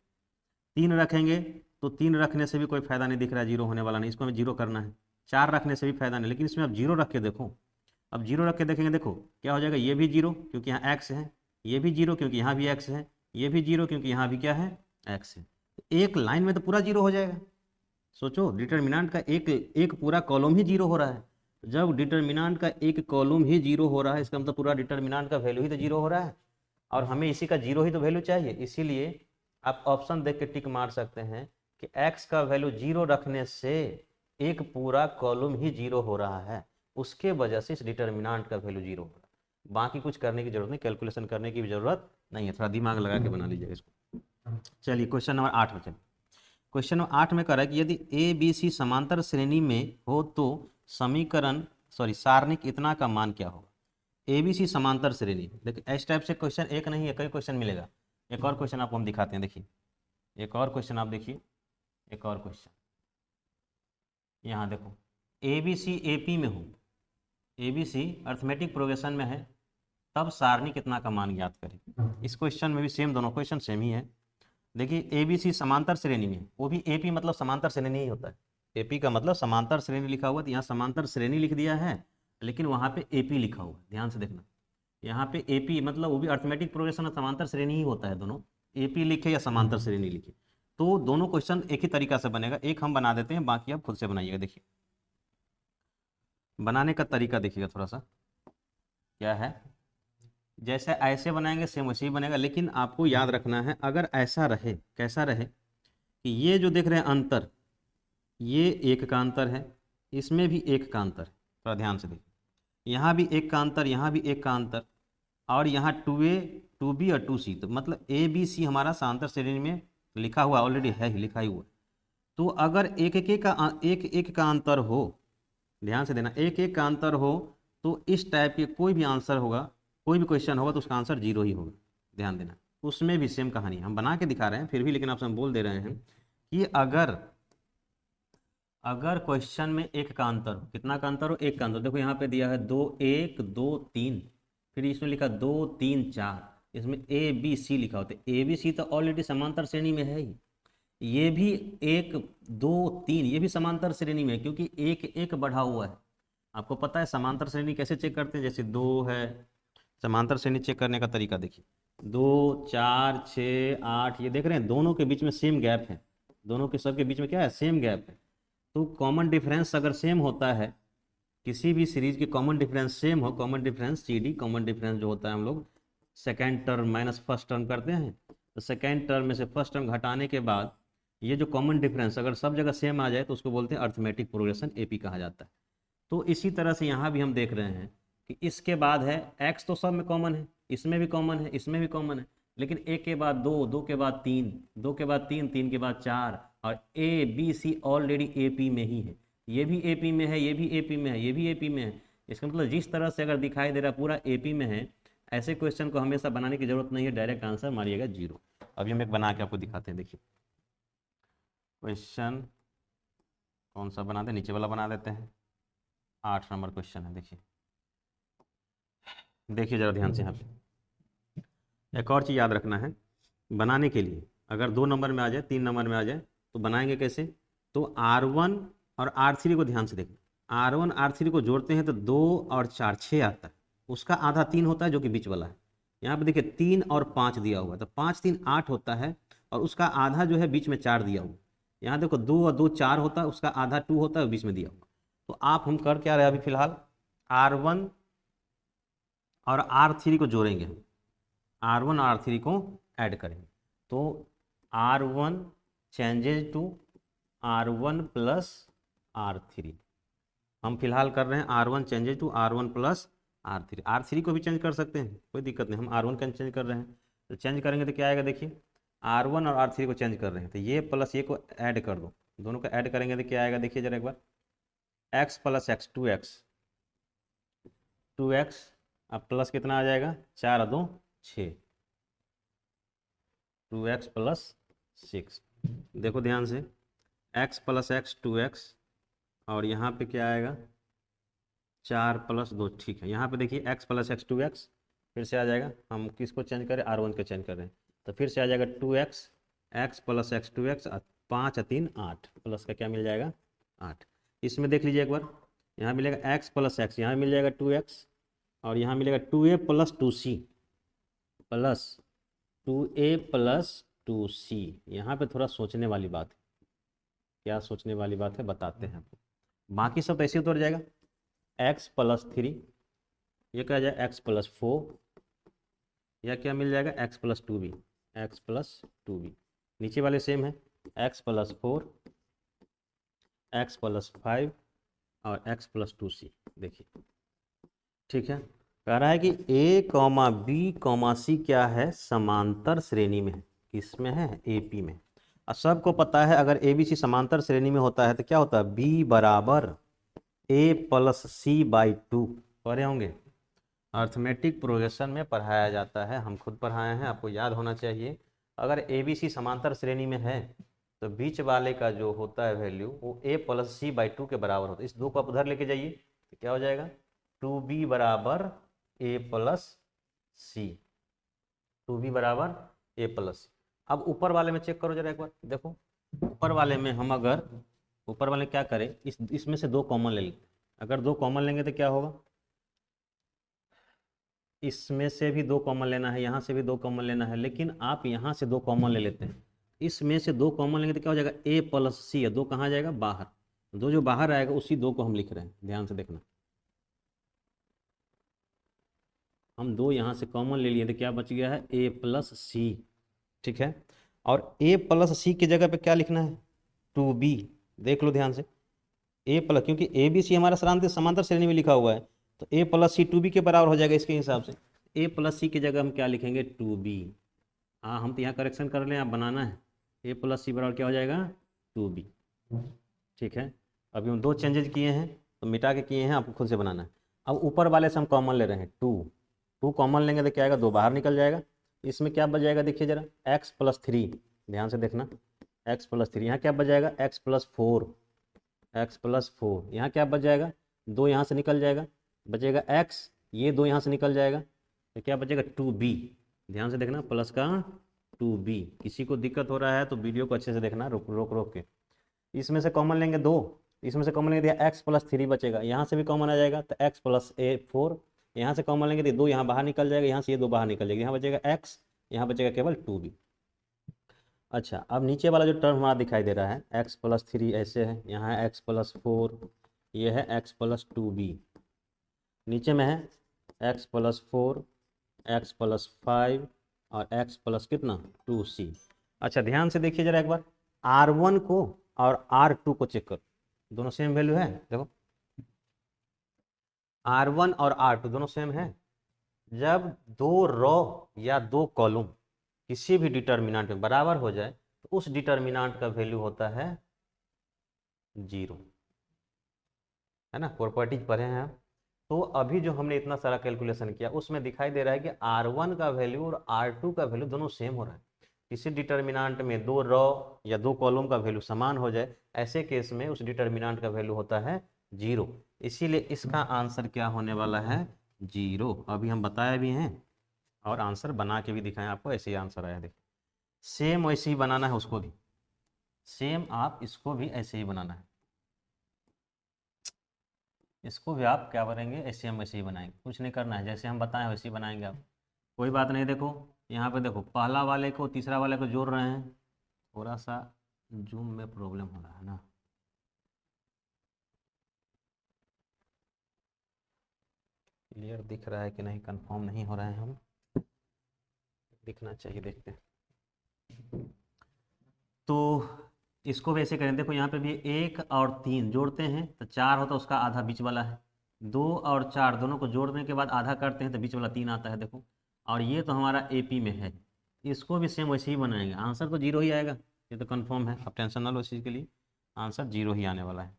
3 रखेंगे तो 3 रखने से भी कोई फायदा नहीं दिख रहा है, 0 होने वाला नहीं, इसको हमें 0 करना है। 4 रखने से भी फायदा नहीं, लेकिन इसमें अब 0 रख के देखो, अब 0 रख के देखेंगे, देखो क्या हो जाएगा, ये भी 0 क्योंकि यहाँ x है, ये भी 0 क्योंकि यहाँ भी x है, ये भी 0 क्योंकि यहाँ भी क्या है, x है। एक लाइन में तो पूरा 0 हो जाएगा। सोचो डिटर्मिनेंट का एक एक पूरा कॉलम ही 0 हो रहा है। जब डिटर्मिनेंट का एक कॉलम ही 0 हो रहा है, इसका मतलब पूरा डिटर्मिनेंट का वैल्यू ही तो 0 हो रहा है, और हमें इसी का 0 ही तो वैल्यू चाहिए। इसीलिए आप ऑप्शन देख के टिक मार सकते हैं कि x का वैल्यू 0 रखने से एक पूरा कॉलम ही 0 हो रहा है, उसके वजह से इस डिटर्मिनेंट का वैल्यू 0 हो रहा है। बाकी कुछ करने की जरूरत नहीं, कैलकुलेशन करने की भी जरूरत नहीं है, थोड़ा दिमाग लगा के बना लीजिएगा इसको। चलिए क्वेश्चन नंबर 8 में चलिए। क्वेश्चन नंबर 8 में कह रहा है कि यदि ए बी सी समांतर श्रेणी में हो तो समीकरण सारणिक इतना का मान क्या होगा। ए बी सी समांतर श्रेणी, देखिए इस टाइप से क्वेश्चन एक नहीं है, कई क्वेश्चन मिलेगा। एक और क्वेश्चन आपको हम दिखाते हैं, देखिए एक और क्वेश्चन आप देखिए, एक और क्वेश्चन यहाँ देखो, ए बी सी ए पी में हो, a b c arithmetic progression में है, तब सारणी कितना का मान ज्ञात करें। इस क्वेश्चन में भी सेम, दोनों क्वेश्चन सेम ही है। देखिए ए बी सी समांतर श्रेणी में, वो भी ए पी मतलब समांतर श्रेणी ही होता है, ए पी का मतलब समांतर श्रेणी लिखा हुआ, तो यहाँ समांतर श्रेणी लिख दिया है, लेकिन वहाँ पे ए पी लिखा हुआ है, ध्यान से देखना। यहाँ पे ए पी मतलब वो भी अर्थमेटिक प्रोग्रेशन और समांतर श्रेणी ही होता है, दोनों ए पी लिखे या समांतर श्रेणी लिखे, तो दोनों क्वेश्चन एक ही तरीका से बनेगा। एक हम बना देते हैं, बाकी आप खुद से बनाइएगा। देखिए बनाने का तरीका देखिएगा थोड़ा सा क्या है, जैसे ऐसे बनाएंगे सेम वैसे ही बनेगा, लेकिन आपको याद रखना है अगर ऐसा रहे, कैसा रहे कि ये जो देख रहे हैं अंतर, ये एक का अंतर है, इसमें भी एक का अंतर है, थोड़ा ध्यान से देखिए, यहाँ भी एक का अंतर, यहाँ भी एक का अंतर, और यहाँ 2a 2b और 2c, तो मतलब ए बी सी हमारा समांतर श्रेणी में लिखा हुआ ऑलरेडी है ही, लिखा ही हुआ। तो अगर एक एक का अंतर हो, ध्यान से देना, एक एक का अंतर हो, तो इस टाइप के कोई भी आंसर होगा, कोई भी क्वेश्चन होगा तो उसका आंसर 0 ही होगा, ध्यान देना। उसमें भी सेम कहानी हम बना के दिखा रहे हैं फिर भी, लेकिन आपसे हम बोल दे रहे हैं कि अगर क्वेश्चन में एक का अंतर हो, कितना का अंतर हो, एक का अंतर, देखो यहाँ पे दिया है 2 1 2 3, फिर इसमें लिखा 2 3 4, इसमें ए बी सी लिखा होता है, ए बी सी तो ऑलरेडी समांतर श्रेणी में है ही, ये भी 1 2 3 ये भी समांतर श्रेणी में है, क्योंकि एक एक बढ़ा हुआ है। आपको पता है समांतर श्रेणी कैसे चेक करते हैं, जैसे 2 है, समांतर श्रेणी चेक करने का तरीका देखिए, 2 4 6 8, ये देख रहे हैं दोनों के बीच में सेम गैप है, दोनों के सबके बीच में क्या है, सेम गैप है। तो कॉमन डिफरेंस अगर सेम होता है, किसी भी सीरीज की कॉमन डिफरेंस सेम हो, common difference CD, common difference जो होता है हम लोग second term minus first term करते हैं, तो सेकेंड टर्म में से फर्स्ट टर्म घटाने के बाद ये जो कॉमन डिफरेंस अगर सब जगह सेम आ जाए तो उसको बोलते हैं अर्थमेटिक प्रोग्रेशन, AP कहा जाता है। तो इसी तरह से यहाँ भी हम देख रहे हैं कि इसके बाद है x, तो सब में कॉमन है, इसमें भी कॉमन है, इसमें भी कॉमन है, लेकिन एक के बाद 2, 2 के बाद 3, 2 के बाद 3, 3 के बाद 4, और A B C already AP में ही है, ये भी AP में है, ये भी AP में है, ये भी AP में है। इसका मतलब जिस तरह से अगर दिखाई दे रहा है पूरा AP में है, ऐसे क्वेश्चन को हमेशा बनाने की जरूरत नहीं है, डायरेक्ट आंसर मारिएगा 0। अभी हम एक बना के आपको दिखाते हैं। देखिए क्वेश्चन कौन सा बनाते हैं, नीचे वाला बना देते हैं। 8 नंबर क्वेश्चन है। देखिए देखिए जरा ध्यान से यहाँ पे एक और चीज़ याद रखना है बनाने के लिए। अगर 2 नंबर में आ जाए, 3 नंबर में आ जाए तो बनाएंगे कैसे। तो R1 और R3 को ध्यान से देखना। R1 R3 को जोड़ते हैं तो 2 और 4 6 आता है। उसका आधा 3 होता है जो कि बीच वाला है। यहाँ पे देखिए 3 और 5 दिया हुआ है, तो 5 3 8 होता है, और उसका आधा जो है बीच में 4 दिया हुआ। यहाँ देखो 2 और 2 4 होता है, उसका आधा 2 होता है, बीच में दिया हुआ। तो आप हम कर क्या रहे हैं अभी फिलहाल, R1 और R3 को जोड़ेंगे। R1 और R3 को ऐड करेंगे तो R1 changes to R1 plus R3। हम फिलहाल कर रहे हैं R1 changes to R1 plus R3। R3 को भी चेंज कर सकते हैं, कोई दिक्कत नहीं। हम R1 का चेंज कर रहे हैं, तो चेंज करेंगे तो क्या आएगा। देखिए R1 और R3 को चेंज कर रहे हैं, तो ये प्लस ये को ऐड कर दो, दोनों को ऐड करेंगे तो क्या आएगा। देखिए जरा एक बार, x प्लस एक्स 2x अब प्लस कितना आ जाएगा, 4 और 2 6, 2x प्लस 6। देखो ध्यान से, x प्लस एक्स 2x, और यहाँ पे क्या आएगा 4 प्लस 2। ठीक है, यहाँ पे देखिए x प्लस एक्स 2x फिर से आ जाएगा। हम किसको चेंज करें, R1 को चेंज कर रहे हैं, तो फिर से आ जाएगा 2x, x plus x 2x, 5 और 3 8, प्लस का क्या मिल जाएगा 8। इसमें देख लीजिए एक बार, यहाँ मिलेगा x प्लस एक्स, यहाँ मिल जाएगा 2x, और यहाँ मिलेगा 2a plus 2c plus 2a plus 2c। यहाँ पे थोड़ा सोचने वाली बात है। क्या सोचने वाली बात है बताते हैं आपको। बाकी सब ऐसे उतर जाएगा, x प्लस 3, ये क्या जाएगा x प्लस 4, या क्या मिल जाएगा x plus 2b, x plus 2b। नीचे वाले सेम है, x प्लस 4, x प्लस 5 और x प्लस 2c। देखिए ठीक है, कह रहा है कि a कॉमा बी कॉमा सी क्या है, समांतर श्रेणी में है। किसमें है, AP में। और सबको पता है अगर ABC समांतर श्रेणी में होता है तो क्या होता है, B बराबर A प्लस C बाई 2। पढ़े होंगे, अर्थमेटिक प्रोग्रेशन में पढ़ाया जाता है, हम खुद पढ़ाए हैं, आपको याद होना चाहिए। अगर ABC समांतर श्रेणी में है तो बीच वाले का जो होता है वैल्यू वो A प्लस C बाई 2 के बराबर होता है। इस 2 को आप उधर लेके जाइए तो क्या हो जाएगा, 2b बराबर A प्लस सी, 2b बराबर A प्लस। अब ऊपर वाले में चेक करो जरा एक बार, देखो ऊपर वाले में हम अगर ऊपर वाले क्या करें, इसमें से 2 कॉमन ले लेते। अगर 2 कॉमन लेंगे तो क्या होगा, इसमें से भी 2 कॉमन लेना है, यहाँ से भी 2 कॉमन लेना है, लेकिन आप यहाँ से 2 कॉमन ले लेते हैं। इसमें से 2 कॉमन लेंगे तो क्या हो जाएगा, A प्लस सी है, 2 कहाँ जाएगा बाहर, 2 जो बाहर आएगा उसी 2 को हम लिख रहे हैं, ध्यान से देखना। हम 2 यहाँ से कॉमन ले लिए तो क्या बच गया है, A प्लस सी। ठीक है, और A प्लस सी की जगह पे क्या लिखना है, 2b। देख लो ध्यान से, A प्लस, क्योंकि A B C हमारा समांतर श्रेणी में लिखा हुआ है, तो A प्लस सी 2b के बराबर हो जाएगा। इसके हिसाब से A प्लस सी की जगह हम क्या लिखेंगे, 2b। हाँ हम तो यहाँ करेक्शन कर लें, आप बनाना है, A प्लस सी बराबर क्या हो जाएगा, 2b। ठीक है, अभी हम 2 चेंजेज किए हैं तो मिटा के किए हैं, आपको खुद से बनाना है। अब ऊपर वाले से हम कॉमन ले रहे हैं, 2 कॉमन लेंगे तो क्या आएगा, 2 बाहर निकल जाएगा। इसमें क्या बच जाएगा, देखिए जरा, x प्लस 3, ध्यान से देखना, x प्लस 3। यहाँ क्या बच जाएगा, x प्लस 4, x प्लस 4। यहाँ क्या बच जाएगा, 2 यहाँ से निकल जाएगा, बचेगा x, ये 2 यहाँ से निकल जाएगा तो क्या बचेगा, 2b। ध्यान से देखना, प्लस का 2b। किसी को दिक्कत हो रहा है तो वीडियो को अच्छे से देखना, रोक रोक रोक के। इसमें से कॉमन लेंगे 2, इसमें से कॉमन लेंगे x प्लस 3 बचेगा, यहाँ से भी कॉमन आ जाएगा तो x प्लस 4। यहाँ से कॉमन लेंगे तो 2 यहाँ बाहर निकल जाएगा, यहाँ से ये 2 बाहर निकल जाएगा, यहाँ बचेगा x, यहाँ बचेगा केवल 2b। अच्छा, अब नीचे वाला जो टर्म हमारा दिखाई दे रहा है x प्लस 3 ऐसे है, यहाँ है x प्लस 4, ये है x प्लस 2b। नीचे में है x प्लस 4, x प्लस 5 और x प्लस कितना 2c। अच्छा ध्यान से देखिए जरा एक बार, R1 को और R2 को चेक करो, दोनों सेम वैल्यू है। देखो R1 और R2 दोनों सेम है। जब 2 रो या 2 कॉलम किसी भी डिटर्मिनेंट में बराबर हो जाए तो उस डिटर्मिनेंट का वैल्यू होता है 0, है ना, प्रॉपर्टीज पढ़े हैं आप। तो अभी जो हमने इतना सारा कैलकुलेशन किया उसमें दिखाई दे रहा है कि R1 का वैल्यू और R2 का वैल्यू दोनों सेम हो रहा है। किसी डिटर्मिनांट में दो रॉ या दो कॉलम का वैल्यू समान हो जाए, ऐसे केस में उस डिटर्मिनांट का वैल्यू होता है 0। इसीलिए इसका आंसर क्या होने वाला है, 0। अभी हम बताए भी हैं और आंसर बना के भी दिखाएं आपको, ऐसे ही आंसर आया। देखिए सेम वैसे ही बनाना है उसको भी, सेम आप इसको भी ऐसे ही बनाना है। इसको भी आप क्या करेंगे, ऐसे हम वैसे ही बनाएंगे, कुछ नहीं करना है, जैसे हम बताएं वैसे ही बनाएंगे आप, कोई बात नहीं। देखो यहाँ पे देखो, पहला वाले को तीसरा वाले को जोड़ रहे हैं, थोड़ा सा जूम में प्रॉब्लम हो रहा है ना। क्लियर दिख रहा है कि नहीं, कंफर्म नहीं हो रहे हैं हम, दिखना चाहिए, देखते हैं। तो इसको भी ऐसे करें, देखो यहाँ पे भी 1 और 3 जोड़ते हैं तो 4 होता है, उसका आधा बीच वाला है। 2 और 4 दोनों को जोड़ने के बाद आधा करते हैं तो बीच वाला 3 आता है, देखो। और ये तो हमारा AP में है, इसको भी सेम वैसे ही बनाएंगे, आंसर तो 0 ही आएगा, ये तो कंफर्म है, अब टेंशन ना लो इस चीज़ के लिए, आंसर 0 ही आने वाला है।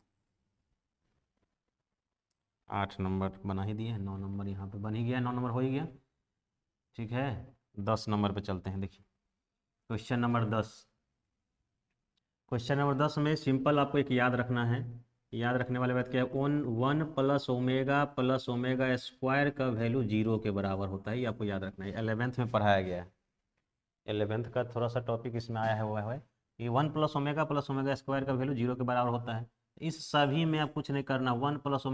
8 नंबर बना ही दिए, 9 नंबर यहाँ पे बन ही गया, 9 नंबर हो ही गया, ठीक है। 10 नंबर पे चलते हैं। देखिए क्वेश्चन नंबर 10, क्वेश्चन नंबर 10 में सिंपल आपको एक याद रखना है, याद रखने वाले बात क्या है, 1 + ω का वैल्यू 0 के बराबर होता है, ये आपको याद रखना है, 11th में पढ़ाया गया है। 11th का थोड़ा सा टॉपिक इसमें आया है, वो है कि 1 + ω का वैल्यू 0 के बराबर होता है। इस सभी में आप कुछ नहीं करना, 1 + ω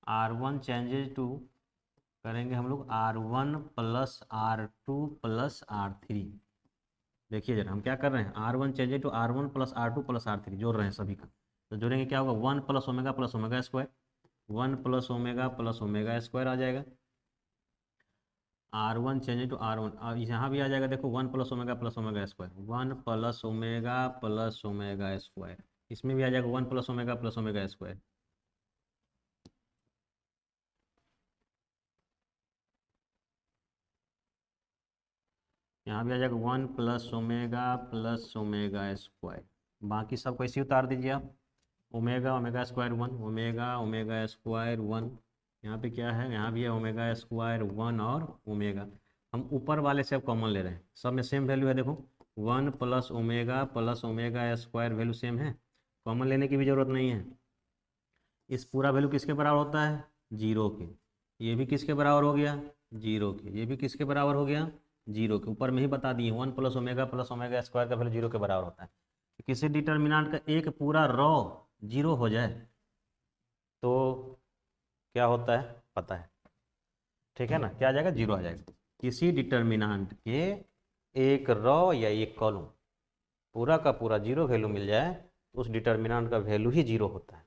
R1 चेंजेज टू करेंगे हम लोग R1 + R2 + R3। देखिए जरा हम क्या कर रहे हैं, R1 changes to R1 + R2 + R3 जोड़ रहे हैं सभी का, तो जोड़ेंगे क्या होगा, 1 + ω + ω2, 1 + ω + ω2 आ जाएगा। R1 चेंजेज टू R1, और यहाँ भी आ जाएगा, देखो 1 + ω + ω2, 1 + ω + ω2, इसमें भी आ जाएगा 1 + ω + ω2। यहाँ भी आ जाएगा 1 + ω + ω2। बाकी सबको ऐसे ही उतार दीजिए आप, omega omega square 1, omega omega square 1, यहाँ पे क्या है, यहाँ भी है ओमेगा स्क्वायर 1 और ओमेगा। हम ऊपर वाले से अब कॉमन ले रहे हैं, सब में सेम वैल्यू है, देखो 1 + ω + ω2 वैल्यू सेम है, कॉमन लेने की भी जरूरत नहीं है। इस पूरा वैल्यू किसके बराबर होता है, 0 के। ये भी किसके बराबर हो गया, 0 के। ये भी किसके बराबर हो गया, 0 के। ऊपर में ही बता दिए 1 + ω + ω2 का वैल्यू 0 के बराबर होता है। किसी डिटर्मिनेंट का एक पूरा रॉ 0 हो जाए तो क्या होता है पता है, ठीक है ना, क्या आ जाएगा, 0 आ जाएगा। किसी डिटर्मिनेंट के एक रॉ या एक कॉलम पूरा का पूरा 0 वैल्यू मिल जाए तो उस डिटर्मिनेंट का वैल्यू ही 0 होता है।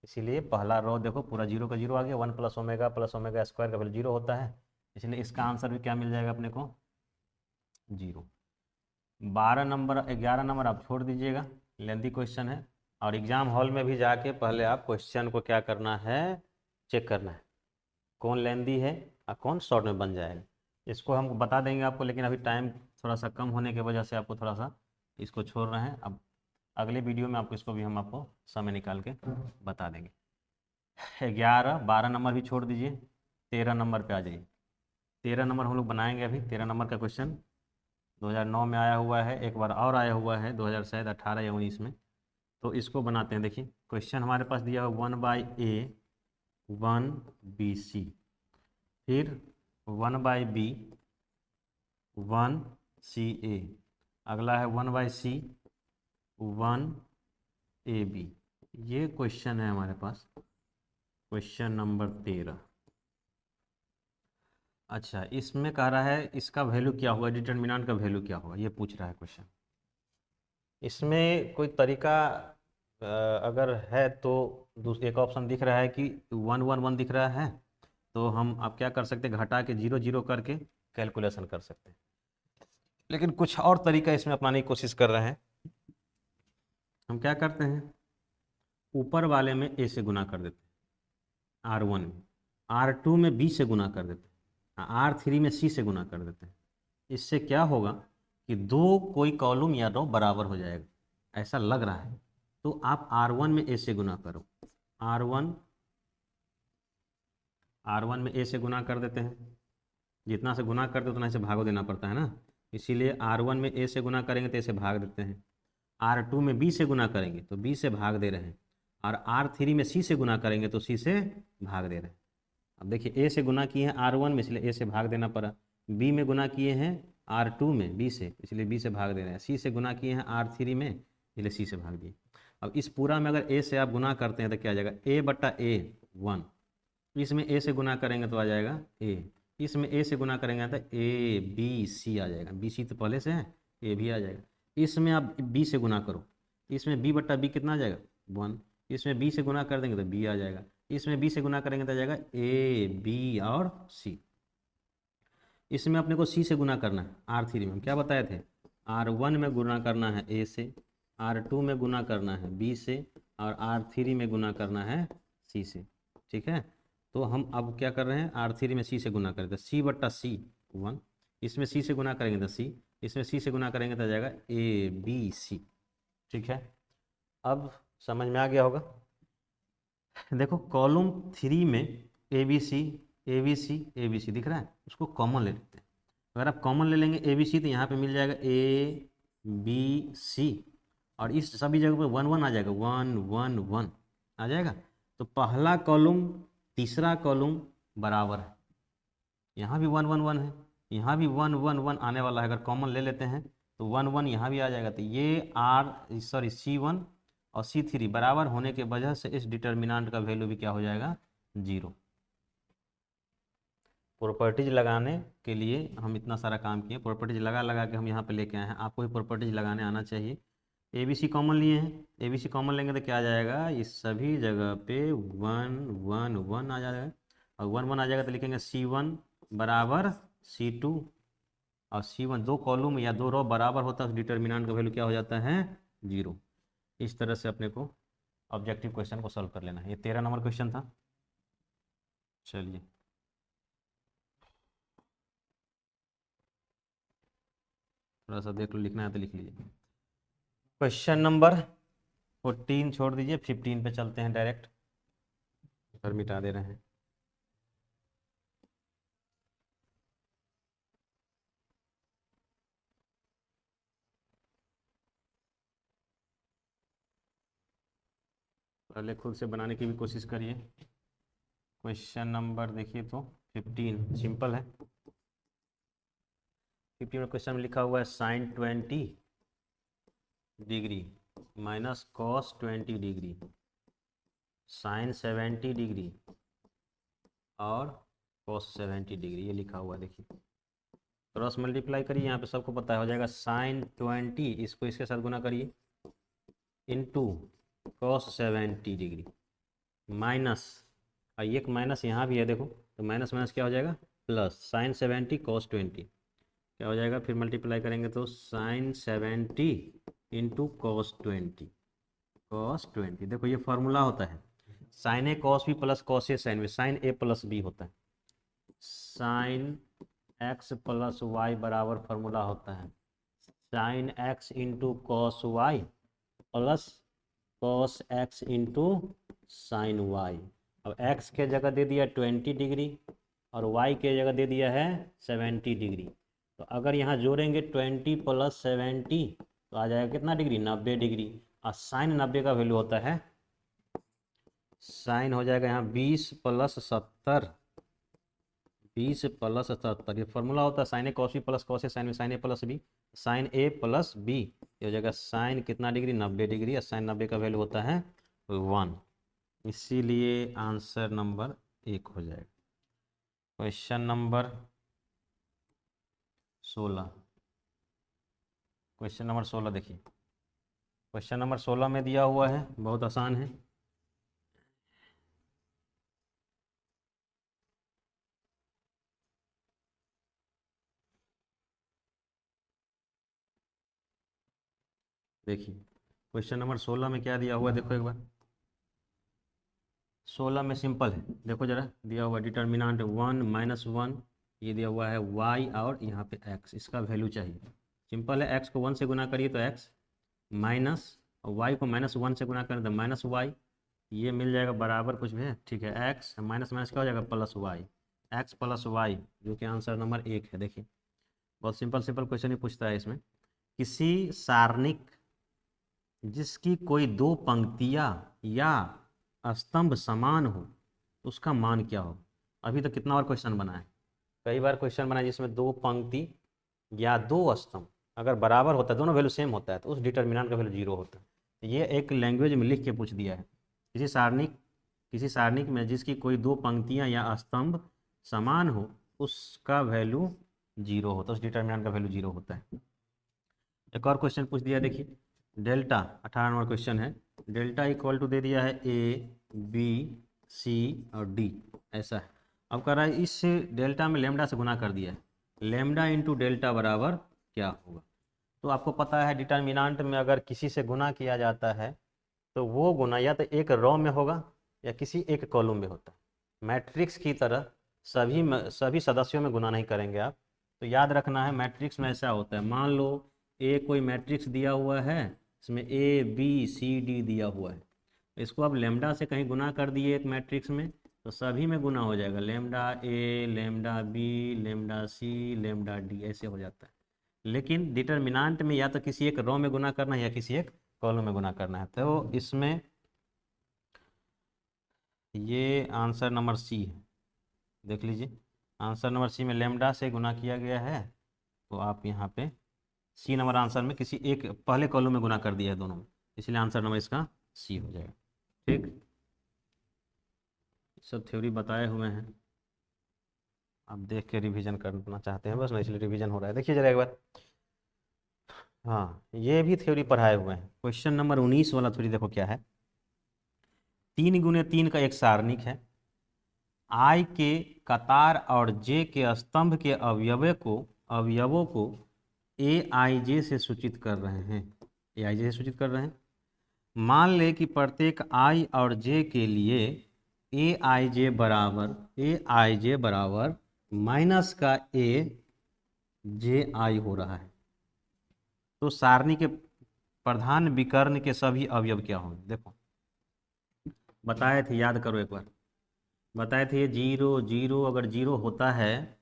इसीलिए पहला रॉ देखो पूरा 0 का 0 आ गया, 1 + ω + ω2 का वैल्यू 0 होता है, इसलिए इसका आंसर भी क्या मिल जाएगा अपने को, 0। 12 नंबर 11 नंबर आप छोड़ दीजिएगा, लेंथी क्वेश्चन है, और एग्जाम हॉल में भी जाके पहले आप क्वेश्चन को क्या करना है, चेक करना है, कौन लेंथी है और कौन शॉर्ट में बन जाएगा। इसको हम बता देंगे आपको, लेकिन अभी टाइम थोड़ा सा कम होने की वजह से आपको थोड़ा सा इसको छोड़ रहे हैं। अब अगले वीडियो में आपको इसको भी हम आपको समय निकाल के बता देंगे। 11 12 नंबर भी छोड़ दीजिए, 13 नंबर पे आ जाइए। 13 नंबर हम लोग बनाएंगे अभी, 13 नंबर का क्वेश्चन 2009 में आया हुआ है, एक बार और आया हुआ है 2018 या 19 में, तो इसको बनाते हैं। देखिए क्वेश्चन हमारे पास दिया है 1/A 1BC, फिर 1/B 1CA, अगला है 1/C 1AB। ये क्वेश्चन है हमारे पास, क्वेश्चन नंबर 13। अच्छा, इसमें कह रहा है इसका वैल्यू क्या होगा, डिटर्मिनेंट का वैल्यू क्या होगा, ये पूछ रहा है क्वेश्चन। इसमें कोई तरीका अगर है तो एक ऑप्शन दिख रहा है कि 1 1 1 दिख रहा है, तो हम अब क्या कर सकते हैं, घटा के 0 0 करके कैलकुलेशन कर सकते हैं। लेकिन कुछ और तरीका इसमें अपनाने की कोशिश कर रहे हैं। हम क्या करते हैं, ऊपर वाले में A से गुना कर देते हैं, R1 में, R2 में B से गुना कर देते हैं, R3 में C से गुना कर देते हैं। इससे क्या होगा कि दो कोई कॉलम या रो बराबर हो जाएगा, ऐसा लग रहा है। तो आप R1 में A से गुना करो, R1 में A से गुना कर देते हैं, जितना से गुना करते उतना से भागो देना पड़ता है ना, इसीलिए R1 में A से गुना करेंगे तो A से भाग देते हैं। R2 में B से गुना करेंगे तो B से भाग दे रहे हैं, और R3 में C से गुना करेंगे तो C से भाग दे रहे हैं। अब देखिए A से गुना किए हैं R1 में, इसलिए A से भाग देना पड़ा। B में गुना किए हैं R2 में B से, इसलिए B से भाग दे रहे हैं। C से गुना किए हैं R3 में, इसलिए C से भाग दिए। अब इस पूरा में अगर A से आप गुना करते हैं तो क्या आ जाएगा, A बटा A 1। इसमें A से गुना करेंगे तो आ जाएगा A, इसमें A से गुना करेंगे तो A B C आ जाएगा, B C तो पहले से है, A भी आ जाएगा। इसमें आप B से गुना करो, इसमें B बट्टा B कितना आ जाएगा 1, इसमें B से गुना कर देंगे तो B आ जाएगा, इसमें B से गुना करेंगे तो आ जाएगा A B और C। इसमें अपने को C से गुना करना है, R3 में हम क्या बताए थे, R1 में गुना करना है A से, R2 में गुना करना है B से, और R3 में गुना करना है C से। ठीक है, तो हम अब क्या कर रहे हैं, R3 में C से गुना करें तो C बट्टा C 1, इसमें C से गुना करेंगे तो C, इसमें C से गुना करेंगे तो आ जाएगा A B C। ठीक है, अब समझ में आ गया होगा। देखो कॉलम 3 में ABC ABC ABC दिख रहा है, उसको कॉमन ले लेते हैं। अगर आप कॉमन ले लेंगे ABC तो यहाँ पे मिल जाएगा ABC, और इस सभी जगह पे 1 1 आ जाएगा, 1 1 1 आ जाएगा। तो पहला कॉलम तीसरा कॉलम बराबर है, यहाँ भी 1 1 1 है, यहाँ भी 1 1 1 आने वाला है। अगर कॉमन ले लेते हैं तो 1 1 यहाँ भी आ जाएगा। तो ये C1 और C3 बराबर होने के वजह से इस डिटर्मिनेंट का वैल्यू भी क्या हो जाएगा, 0। प्रॉपर्टीज लगाने के लिए हम इतना सारा काम किए, प्रॉपर्टीज लगा लगा के हम यहाँ पे लेके आए हैं। आपको भी प्रॉपर्टीज लगाने आना चाहिए। ABC कॉमन लिए हैं, ABC कॉमन लेंगे तो क्या आ जाएगा, इस सभी जगह पे 1 1 1 आ जाएगा, और 1 1 आ जाएगा तो लिखेंगे C1 बराबर C2, और C1 दो कॉलम या दो रो बराबर होता है, डिटर्मिनेंट का वैल्यू क्या हो जाता है, 0। इस तरह से अपने को ऑब्जेक्टिव क्वेश्चन को सॉल्व कर लेना है। ये 13 नंबर क्वेश्चन था। चलिए थोड़ा सा देख लो, लिखना है तो लिख लीजिए। क्वेश्चन नंबर 14 छोड़ दीजिए, 15 पे चलते हैं डायरेक्ट, फिर मिटा दे रहे हैं। पहले खुद से बनाने की भी कोशिश करिए। क्वेश्चन नंबर देखिए तो 15 सिंपल है। 15 में क्वेश्चन में लिखा हुआ है sin 20 degree minus cos 20 degree sin 70 degree और cos 70 डिग्री, ये लिखा हुआ है। देखिए क्रॉस मल्टीप्लाई करिए, यहाँ पे सबको पता हो जाएगा। sin 20 इसको इसके साथ गुना करिए इंटू cos 70 डिग्री माइनस, और एक माइनस यहाँ भी है देखो, तो माइनस माइनस क्या हो जाएगा, प्लस sin 70 cos 20 क्या हो जाएगा, फिर मल्टीप्लाई करेंगे तो sin 70 इंटू cos 20 देखो ये फार्मूला होता है, sin A cos B plus cos A sin B, sin A plus B होता है। sin x प्लस y बराबर फार्मूला होता है sin x into cos y plus cos x into sin y। अब x के जगह दे दिया 20 डिग्री और y के जगह दे दिया है 70 डिग्री। तो अगर यहाँ जोड़ेंगे 20 प्लस 70 तो आ जाएगा कितना डिग्री, 90 डिग्री। और साइन 90 का वैल्यू होता है, साइन हो जाएगा यहाँ 20 प्लस 70, 20 प्लस 70। ये फॉर्मूला होता है sign A cos B plus cos A sine B, sign A plus B, sign A plus b. ये हो जाएगा साइन कितना डिग्री, 90 डिग्री, और साइन 90 का वैल्यू होता है 1। इसीलिए आंसर नंबर 1 हो जाएगा। क्वेश्चन नंबर 16, क्वेश्चन नंबर 16 देखिए। क्वेश्चन नंबर 16 में दिया हुआ है, बहुत आसान है। देखिए क्वेश्चन नंबर 16 में क्या दिया हुआ है, देखो एक बार। 16 में सिंपल है, देखो जरा दिया हुआ डिटर्मिनेंट 1 माइनस 1, ये दिया हुआ है y और यहाँ पे x, इसका वैल्यू चाहिए। सिंपल है, x को 1 से गुना करिए तो x, माइनस y को -1 से गुना करें तो -y, ये मिल जाएगा बराबर कुछ भी है, ठीक है, एक्स माइनस माइनस क्या हो जाएगा plus y, x plus y, जो कि आंसर नंबर 1 है। देखिए बहुत सिंपल सिंपल क्वेश्चन ही पूछता है इसमें। किसी सारणिक जिसकी कोई दो पंक्तियाँ या स्तंभ समान हो उसका मान क्या हो। अभी तक कितना बार क्वेश्चन बना है, कई बार क्वेश्चन बना है जिसमें दो पंक्ति या दो स्तंभ अगर बराबर होता है, दोनों वैल्यू सेम होता है, तो उस डिटर्मिनेंट का वैल्यू 0 होता है। ये एक लैंग्वेज में लिख के पूछ दिया है। किसी सारणिक में जिसकी कोई दो पंक्तियां या स्तंभ समान हो उसका वैल्यू 0 होता है, उस डिटर्मिनेंट का वैल्यू 0 होता है। एक और क्वेश्चन पूछ दिया, देखिए डेल्टा 18 नंबर क्वेश्चन है। डेल्टा इक्वल टू दे दिया है ए बी सी और डी, ऐसा है। अब कह रहा है इस डेल्टा में लेमडा से गुना कर दिया है, लेमडा इंटू डेल्टा बराबर क्या होगा। तो आपको पता है डिटर्मिनेंट में अगर किसी से गुना किया जाता है तो वो गुना या तो एक रो में होगा या किसी एक कॉलम में होता है। मैट्रिक्स की तरह सभी सदस्यों में गुना नहीं करेंगे आप। तो याद रखना है मैट्रिक्स में ऐसा होता है, मान लो ए कोई मैट्रिक्स दिया हुआ है, इसमें ए बी सी डी दिया हुआ है, इसको आप लेमडा से कहीं गुना कर दिए एक मैट्रिक्स में तो सभी में गुना हो जाएगा, lambda A lambda B lambda C lambda D ऐसे हो जाता है। लेकिन डिटर्मिनेंट में या तो किसी एक रो में गुना करना है या किसी एक कॉलम में गुना करना है। तो इसमें ये आंसर नंबर सी है, देख लीजिए आंसर नंबर सी में लेमडा से गुना किया गया है, तो आप यहाँ पे सी नंबर आंसर में किसी एक पहले कॉलम में गुना कर दिया है दोनों में, इसलिए आंसर नंबर इसका सी हो जाएगा। ठीक, सब थ्योरी बताए हुए हैं, आप देख के रिवीजन करना चाहते हैं बस ना, इसलिए रिवीजन हो रहा है। देखिए जरा एक बार, हाँ ये भी थ्योरी पढ़ाए हुए हैं। क्वेश्चन नंबर 19 वाला थ्योरी देखो क्या है। 3 × 3 का एक सारणिक है, आई के कतार और जे के स्तंभ के अवयवों को ए आई जे से सूचित कर रहे हैं, ए आई जे से सूचित कर रहे हैं। मान ले कि प्रत्येक आई और जे के लिए ए आई जे बराबर माइनस का ए जे आई हो रहा है, तो सारणी के प्रधान विकर्ण के सभी अवयव क्या होंगे। देखो बताए थे, याद करो एक बार, बताए थे ये 0 0 अगर 0 होता है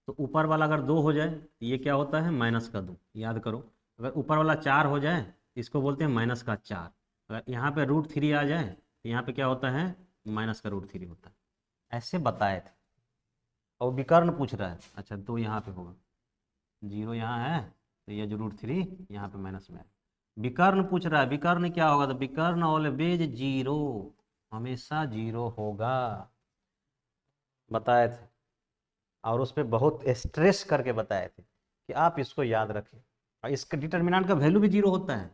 तो ऊपर वाला अगर 2 हो जाए तो ये क्या होता है -2, याद करो। अगर ऊपर वाला 4 हो जाए तो इसको बोलते हैं -4। अगर यहाँ पे √3 आ जाए तो यहाँ पे क्या होता है -√3 होता है, ऐसे बताए थे। और विकर्ण पूछ रहा है, अच्छा 2 यहाँ पे होगा, 0 यहाँ है तो ये जो √3 यहाँ पे माइनस में है। विकर्ण पूछ रहा है, विकर्ण क्या होगा, तो विकर्ण ऑलवेज 0, हमेशा 0 होगा, बताए थे। और उस पर बहुत स्ट्रेस करके बताए थे कि आप इसको याद रखें। और इसका डिटर्मिनेंट का वैल्यू भी 0 होता है,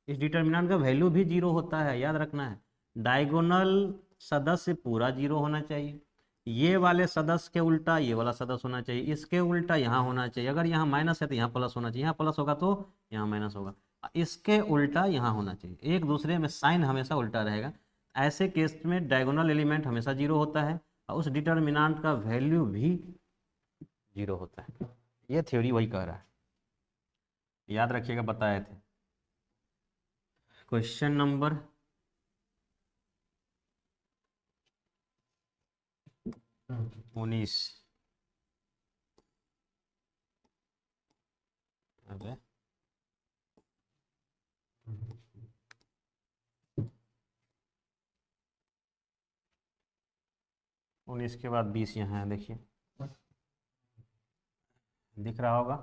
इस डिटर्मिनेंट का वैल्यू भी 0 होता है, याद रखना है। डायगोनल सदस्य पूरा 0 होना चाहिए, ये वाले सदस्य के उल्टा ये वाला सदस्य होना चाहिए, इसके उल्टा यहाँ होना चाहिए। अगर यहाँ माइनस है तो यहाँ प्लस होना चाहिए, यहाँ प्लस होगा तो यहाँ माइनस होगा, इसके उल्टा यहाँ होना चाहिए, एक दूसरे में साइन हमेशा उल्टा रहेगा। ऐसे केस में डायगोनल एलिमेंट हमेशा 0 होता है और उस डिटर्मिनेंट का वैल्यू भी 0 होता है। ये थ्योरी वही कह रहा है, याद रखिएगा, बताए थे। क्वेश्चन नंबर 19, अबे 19 के बाद 20 यहाँ है, देखिए दिख रहा होगा।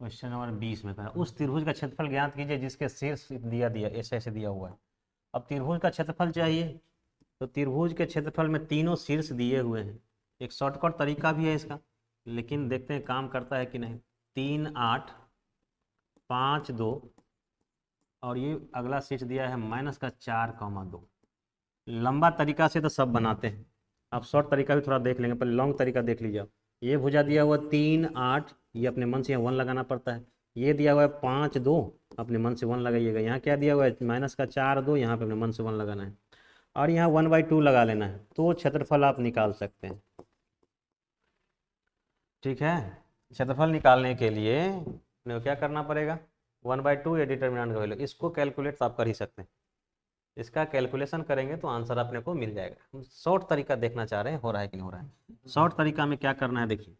क्वेश्चन नंबर 20 में कहा उस त्रिभुज का क्षेत्रफल ज्ञात कीजिए जिसके शीर्ष दिया ऐसे ऐसे दिया हुआ है। अब त्रिभुज का क्षेत्रफल चाहिए, तो त्रिभुज के क्षेत्रफल में तीनों शीर्ष दिए हुए हैं। एक शॉर्टकट तरीका भी है इसका, लेकिन देखते हैं काम करता है कि नहीं। 3 8 5 2 और ये अगला शीर्ष दिया है -4,2। लंबा तरीका से तो सब बनाते हैं, आप शॉर्ट तरीका भी थोड़ा देख लेंगे, पर लॉन्ग तरीका देख लीजिए आप। ये भुजा दिया हुआ 3 8, ये अपने मन से यहाँ 1 लगाना पड़ता है। ये दिया हुआ है 5 2, अपने मन से 1 लगाइएगा। यहाँ क्या दिया हुआ है -4 2, यहाँ पे अपने मन से 1 लगाना है और यहाँ 1/2 लगा लेना है, तो क्षेत्रफल आप निकाल सकते हैं। ठीक है, क्षेत्रफल निकालने के लिए अपने को क्या करना पड़ेगा, 1/2 ये डिटर्मिनेंट का वैल्यू, इसको कैलकुलेट तो आप कर ही सकते हैं। इसका कैलकुलेशन करेंगे तो आंसर अपने को मिल जाएगा। हम शॉर्ट तरीका देखना चाह रहे हैं, हो रहा है कि नहीं हो रहा है। शॉर्ट तरीका में क्या करना है, देखिए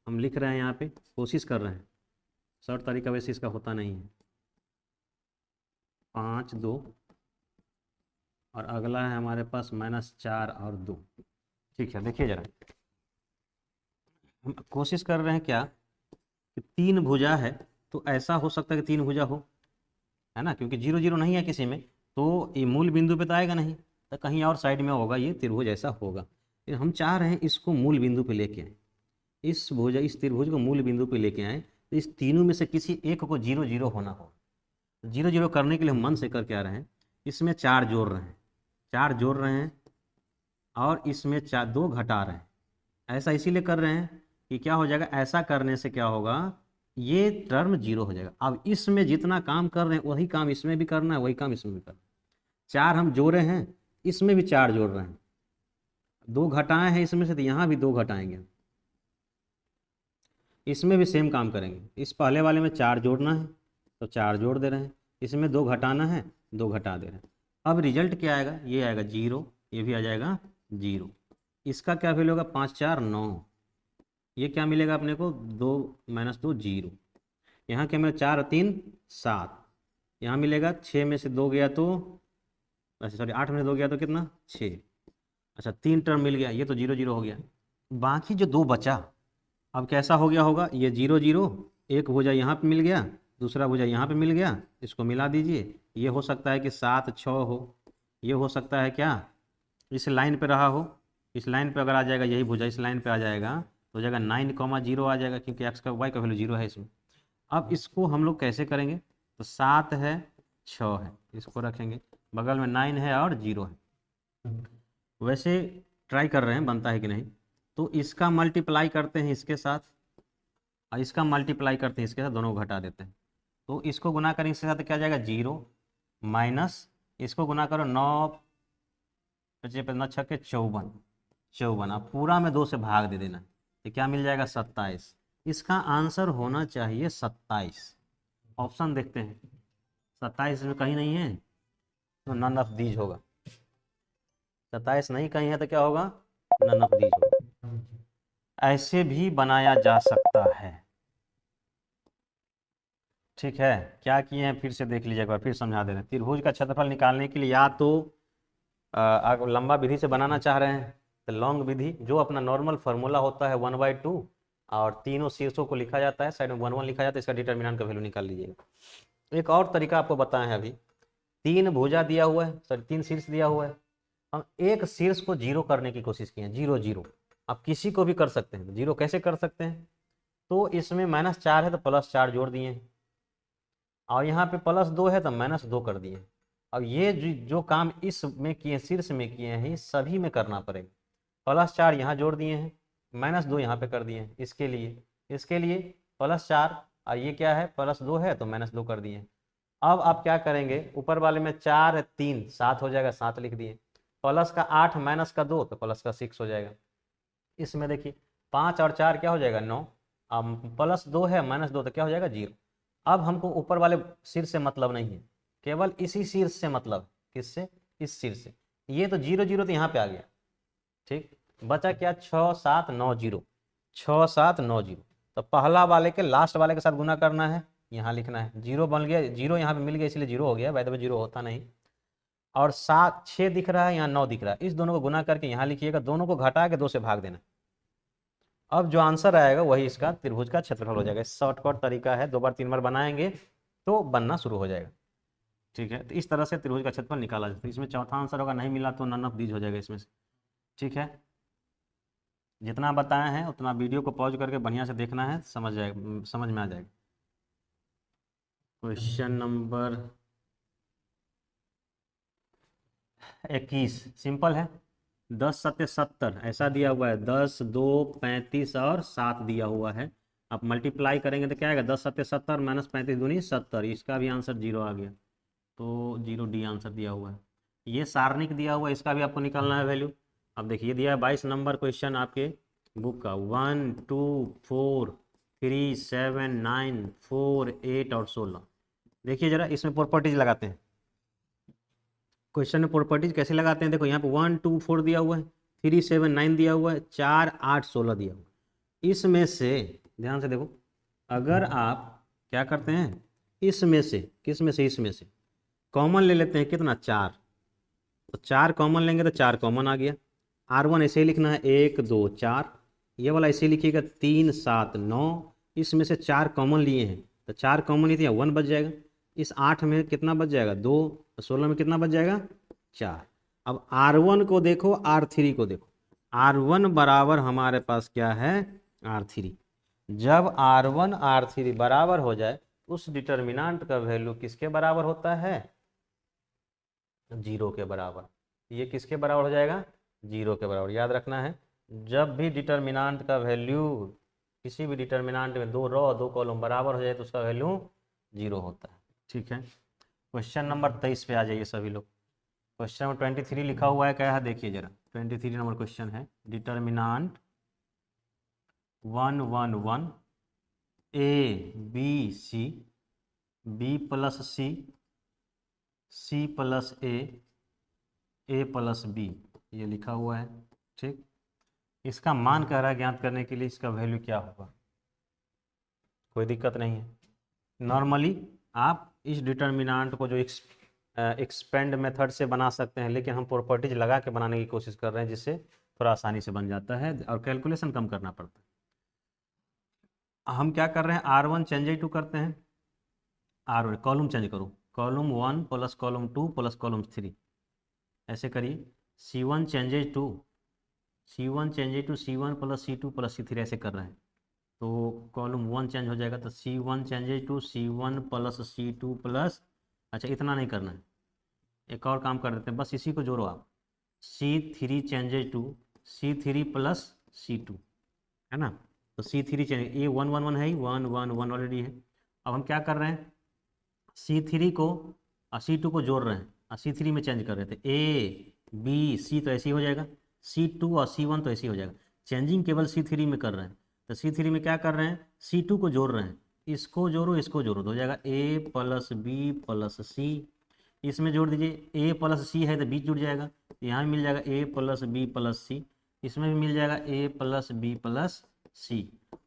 हम लिख रहे हैं यहाँ पे, कोशिश कर रहे हैं। शॉर्ट तरीका वैसे इसका होता नहीं है। 5 2 और अगला है हमारे पास -4 और 2। ठीक है, देखिए जरा, हम कोशिश कर रहे हैं क्या कि 3 भुजा है, तो ऐसा हो सकता है कि 3 भुजा हो, है ना, क्योंकि 0 0 नहीं है किसी में, तो ये मूल बिंदु पे तो आएगा नहीं, तो कहीं और साइड में होगा, ये त्रिभुज ऐसा होगा। फिर हम चाह रहे हैं इसको मूल बिंदु पे लेके आए, इस त्रिभुज को मूल बिंदु पे लेके आए, तो इस तीनों में से किसी एक को 0 0 होना हो। 0 0 करने के लिए हम मन से करके आ रहे हैं, इसमें 4 जोड़ रहे हैं, 4 जोड़ रहे हैं और इसमें 2 घटा रहे हैं। ऐसा इसीलिए कर रहे हैं कि क्या हो जाएगा, ऐसा करने से क्या होगा, ये टर्म 0 हो जाएगा। अब इसमें जितना काम कर रहे हैं वही काम इसमें भी करना है, वही काम इसमें भी करना है। 4 हम जोड़े हैं, इसमें भी 4 जोड़ रहे हैं, 2 घटाए हैं इसमें से, तो यहाँ भी 2 घटाएंगे, इसमें भी सेम काम करेंगे। इस पहले वाले में 4 जोड़ना है तो 4 जोड़ दे रहे हैं, इसमें 2 घटाना है 2 घटा दे रहे हैं। अब रिजल्ट क्या आएगा, ये आएगा 0, ये भी आ जाएगा 0। इसका क्या वैल्यू होगा, 5 4 9, ये क्या मिलेगा अपने को, 2 - 2 0। यहाँ क्या मिलेगा, 4 3 7, यहाँ मिलेगा 6 में से 2 गया तो, अच्छा सॉरी 8 में से 2 गया तो कितना, 6। अच्छा 3 टर्म मिल गया, ये तो 0 0 हो गया। बाकी जो 2 बचा, अब कैसा हो गया होगा, ये 0 0, एक भुजा यहाँ पे मिल गया, दूसरा भुजा यहाँ पे मिल गया, इसको मिला दीजिए। ये हो सकता है कि 7 6 हो, ये हो सकता है क्या, इस लाइन पे रहा हो, इस लाइन पे अगर आ जाएगा, यही भुजा इस लाइन पे आ जाएगा तो हो जाएगा 9 0 आ जाएगा, क्योंकि एक्स का वाई का वैल्यू 0 है इसमें। अब इसको हम लोग कैसे करेंगे, तो 7 है 6 है, इसको रखेंगे, बगल में 9 है और 0 है। वैसे ट्राई कर रहे हैं बनता है कि नहीं, तो इसका मल्टीप्लाई करते हैं इसके साथ और इसका मल्टीप्लाई करते हैं इसके साथ, दोनों को घटा देते हैं। तो इसको गुना करेंगे इसके साथ, क्या जाएगा 0 माइनस, इसको गुना करो 9 पचे 9 6 54, 54 आप पूरा में 2 से भाग दे देना, तो क्या मिल जाएगा 27। इसका आंसर होना चाहिए 27। ऑप्शन देखते हैं, 27 में कहीं नहीं है तो नन ऑफ दीज होगा। 27 नहीं कहीं है तो क्या होगा, नन ऑफ दीज होगा। ऐसे भी बनाया जा सकता है। ठीक है, क्या किए हैं फिर से देख लीजिए एक बार, फिर समझा दे रहे हैं। त्रिभुज का क्षेत्रफल निकालने के लिए या तो अगर लंबा विधि से बनाना चाह रहे हैं तो लॉन्ग विधि, जो अपना नॉर्मल फार्मूला होता है 1/2, और तीनों शीर्षों को लिखा जाता है, साइड में 1 1 लिखा जाता है, इसका डिटर्मिनेंट का वैल्यू निकाल लीजिएगा। एक और तरीका आपको बताएं, अभी 3 भुजा दिया हुआ है, सॉरी 3 शीर्ष दिया हुआ है, हम एक शीर्ष को 0 करने की कोशिश किए, 0 0। आप किसी को भी कर सकते हैं, 0 कैसे कर सकते हैं, तो इसमें -4 है तो +4 जोड़ दिए हैं, और यहाँ पे +2 है तो -2 कर दिए। अब ये जो काम इसमें किए, शीर्ष में किए हैं, ये सभी में करना पड़ेगा। +4 यहाँ जोड़ दिए हैं, -2 यहाँ पे कर दिए हैं, इसके लिए +4, और ये क्या है +2 है तो -2 कर दिए। अब आप क्या करेंगे, ऊपर वाले में 4 3 7 हो जाएगा, 7 लिख दिए, प्लस का 8 माइनस का 2 तो प्लस का 6 हो जाएगा। इसमें देखिए 5 और 4 क्या हो जाएगा 9, अब +2 है -2 तो क्या हो जाएगा 0। अब हमको ऊपर वाले शीर्ष से मतलब नहीं है, केवल इसी शीर्ष से मतलब, किससे, इस शीर्ष से। ये तो 0 0 तो यहाँ पे आ गया, ठीक, बचा क्या 6 7 9 0, 6 7 9 0, तो पहला वाले के लास्ट वाले के साथ गुना करना है, यहाँ लिखना है, 0 बन गया, 0 यहाँ पे मिल गया इसलिए 0 हो गया, वैसे 0 होता नहीं। और 7 6 दिख रहा है, यहाँ 9 दिख रहा है, इस दोनों को गुना करके यहाँ लिखिएगा, दोनों को घटा के 2 से भाग देना। अब जो आंसर आएगा वही इसका त्रिभुज का क्षेत्रफल हो जाएगा। शॉर्टकट तरीका है, 2 बार 3 बार बनाएंगे तो बनना शुरू हो जाएगा। ठीक है, तो इस तरह से त्रिभुज का क्षेत्रफल निकाला जाता है। इसमें चौथा आंसर होगा, नहीं मिला तो नन ऑफ दीज हो जाएगा इसमें से। ठीक है, जितना बताए हैं उतना वीडियो को पॉज करके बढ़िया से देखना है, समझ में आ जाएगा। क्वेश्चन नंबर 21 सिंपल है, 10 7 70 ऐसा दिया हुआ है, 10 2 35 और 7 दिया हुआ है। आप मल्टीप्लाई करेंगे तो क्या आएगा, 10 7 70 - 35 दूनी 70, इसका भी आंसर 0 आ गया, तो 0 D आंसर दिया हुआ है। ये सारणिक दिया हुआ है, इसका भी आपको निकालना है वैल्यू। अब देखिए दिया है 22 नंबर क्वेश्चन आपके बुक का, 1 2 4 3, 7, 9, 4, 8 और 16। देखिए जरा इसमें प्रॉपर्टीज लगाते हैं। क्वेश्चन में प्रॉपर्टीज कैसे लगाते हैं, देखो यहाँ पे 1, 2, 4 दिया हुआ है, 3, 7, 9 दिया हुआ है, 4, 8, 16 दिया हुआ है। इसमें से ध्यान से देखो, अगर आप क्या करते हैं, इसमें से इसमें से कॉमन ले लेते हैं, कितना 4, तो 4 कॉमन लेंगे तो 4 कॉमन आ गया। R1 ऐसे ही लिखना है 1, 2, 4, ये वाला ऐसे ही लिखिएगा 3, 7, 9, इसमें से 4 कॉमन लिए हैं तो 4 कॉमन लिए थे, 1 बच जाएगा। इस 8 में कितना बच जाएगा 2, तो 16 में कितना बच जाएगा 4। अब R1 को देखो, R3 को देखो। R1 बराबर हमारे पास क्या है R3। जब R1 R3 बराबर हो जाए उस डिटर्मिनांट का वैल्यू किसके बराबर होता है, 0 के बराबर। ये किसके बराबर हो जाएगा, 0 के बराबर। याद रखना है, जब भी डिटर्मिनांट का वैल्यू, किसी भी डिटर्मिनांट में 2 रो और 2 कॉलम बराबर हो जाए तो उसका वैल्यू 0 होता है। ठीक है, क्वेश्चन नंबर 23 पे आ जाइए सभी लोग। क्वेश्चन नंबर 23 लिखा हुआ है, क्या है देखिए जरा। 23 नंबर क्वेश्चन है, determinant 1, 1, 1 a b c, b plus c, c plus A plus b, ये लिखा हुआ है। ठीक, इसका मान कह रहा है ज्ञात करने के लिए, इसका वैल्यू क्या होगा। कोई दिक्कत नहीं है, नॉर्मली आप इस डिटर्मिनांट को जो एक्सपेंड मेथड से बना सकते हैं, लेकिन हम प्रॉपर्टीज लगा के बनाने की कोशिश कर रहे हैं जिससे थोड़ा आसानी से बन जाता है और कैलकुलेशन कम करना पड़ता है। हम क्या कर रहे हैं, R1 चेंज टू करते हैं, R1 कॉलम चेंज करो, column 1 plus column 2 plus column 3, ऐसे करिए। C1 changes to C1 plus C2 plus C3, ऐसे कर रहे हैं तो कॉलम 1 चेंज हो जाएगा, तो C1 changes to C1 plus C2 plus, अच्छा इतना नहीं करना है, एक और काम कर देते हैं, बस इसी को जोड़ो आप, C3 changes to C3 plus C2, है ना। तो C3 चेंज, ये 1, 1, 1 है ही, 1, 1, 1 ऑलरेडी है। अब हम क्या कर रहे हैं, C3 को और C2 को जोड़ रहे हैं और C3 में चेंज कर रहे थे, A B C तो ऐसे ही हो जाएगा, C2 और C1 तो ऐसे ही हो जाएगा। चेंजिंग केवल C3 में कर रहे हैं, तो C3 में क्या कर रहे हैं, C2 को जोड़ रहे हैं, इसको जोड़ो इसको जोड़ो तो हो जाएगा A plus B plus C। इसमें जोड़ दीजिए, A प्लस C है तो बीच जुड़ जाएगा, यहाँ भी मिल जाएगा A plus B plus C, इसमें भी मिल जाएगा A plus B plus C।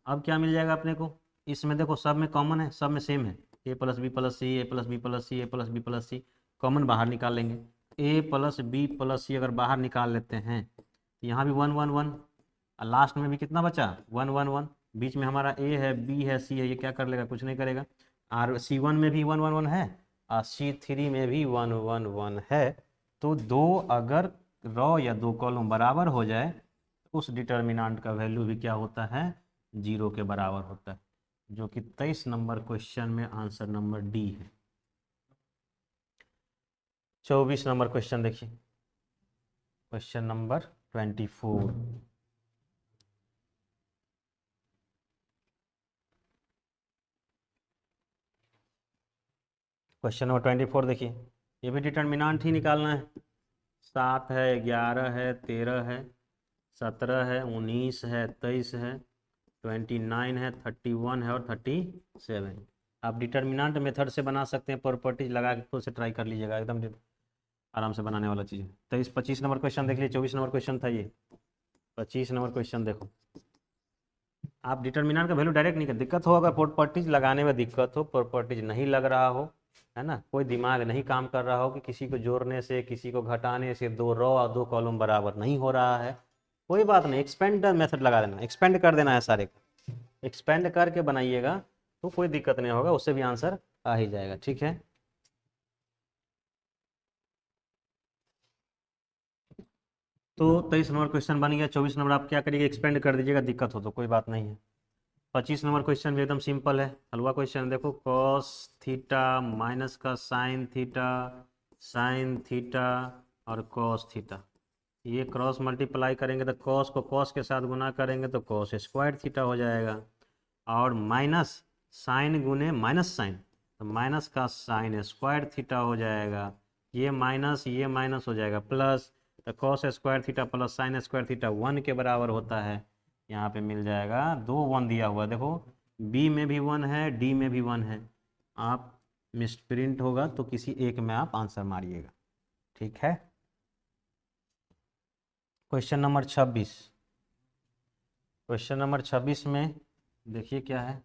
अब क्या मिल जाएगा अपने को, इसमें देखो सब में कॉमन है, सब में सेम है, A plus B plus C, A plus B plus C, A plus B plus c, common बाहर निकाल लेंगे। A plus B plus c अगर बाहर निकाल लेते हैं, यहाँ भी 1, 1, 1 और लास्ट में भी कितना बचा 1, 1, 1, बीच में हमारा A है, B है, C है, ये क्या कर लेगा, कुछ नहीं करेगा। और C1 में भी 1, 1, 1 है और C3 में भी 1, 1, 1 है। तो दो अगर रो या 2 कॉलम बराबर हो जाए उस डिटर्मिनांट का वैल्यू भी क्या होता है, 0 के बराबर होता है, जो कि 23 नंबर क्वेश्चन में आंसर नंबर डी है। 24 नंबर क्वेश्चन देखिए, क्वेश्चन नंबर 24। क्वेश्चन नंबर 24 देखिए, ये भी डिटर्मिनांट ही निकालना है। 7 है, 11 है, 13 है, 17 है, 19 है, 23 है, 29 है, 31 है और 37। आप डिटर्मिनांट मेथड से बना सकते हैं, प्रॉपर्टीज लगा के खुद से ट्राई कर लीजिएगा, एकदम आराम से बनाने वाला चीज़ है। 25 नंबर क्वेश्चन देख लीजिए, 24 नंबर क्वेश्चन था ये, 25 नंबर क्वेश्चन देखो। आप डिटर्मिनेंट का वैल्यू डायरेक्ट नहीं कर, दिक्कत हो अगर प्रॉपर्टीज लगाने में दिक्कत हो, प्रॉपर्टीज नहीं लग रहा हो, है ना, कोई दिमाग नहीं काम कर रहा हो कि किसी को जोड़ने से किसी को घटाने से 2 रो और 2 कॉलम बराबर नहीं हो रहा है, कोई बात नहीं, एक्सपेंड मेथड लगा देना, एक्सपेंड कर देना है सारे का, एक्सपेंड करके बनाइएगा तो कोई दिक्कत नहीं होगा, उससे भी आंसर आ ही जाएगा। ठीक है, तो 23 नंबर क्वेश्चन बन गया। 24 नंबर आप क्या करिएगा, एक्सपेंड कर दीजिएगा, दिक्कत हो तो कोई बात नहीं है। 25 नंबर क्वेश्चन भी एकदम सिंपल है, हलवा क्वेश्चन। देखो कॉस थीटा माइनस का साइन थीटा और कॉस थीटा, ये क्रॉस मल्टीप्लाई करेंगे तो कॉस को कॉस के साथ गुना करेंगे तो कॉस स्क्वायर थीटा हो जाएगा, और माइनस साइन गुने माइनस साइन तो माइनस का साइन स्क्वायर थीटा हो जाएगा, ये माइनस हो जाएगा प्लस, तो cos square theta plus sine square theta 1 के बराबर होता है। यहाँ पे मिल जाएगा 2 1 दिया हुआ है, देखो बी में भी 1 है, डी में भी 1 है। आप मिस्ड प्रिंट होगा तो किसी एक में आप आंसर मारिएगा, ठीक है। Question number 26। क्वेश्चन नंबर 26 में देखिए क्या है।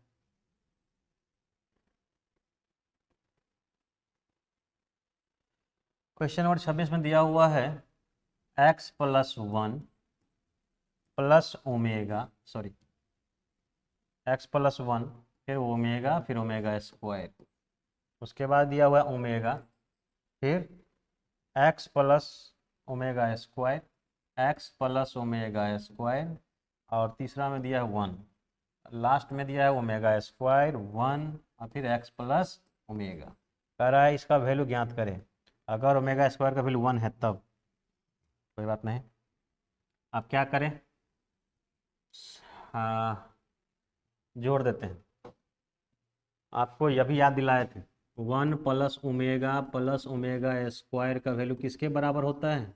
क्वेश्चन नंबर 26 में दिया हुआ है x + 1 plus omega, sorry x + 1 फिर ओमेगा फिर ओमेगा स्क्वायर, उसके बाद दिया हुआ है ओमेगा, फिर x + omega square, x + omega square, और तीसरा में दिया है 1, लास्ट में दिया है ओमेगा स्क्वायर 1 और फिर x + ओमेगा। कह रहा है इसका वैल्यू ज्ञात करें। अगर ओमेगा स्क्वायर का वैल्यू 1 है तब कोई बात नहीं, आप क्या करें, हाँ जोड़ देते हैं। आपको यह भी याद दिलाए थे 1 + ओमेगा स्क्वायर का वैल्यू किसके बराबर होता है,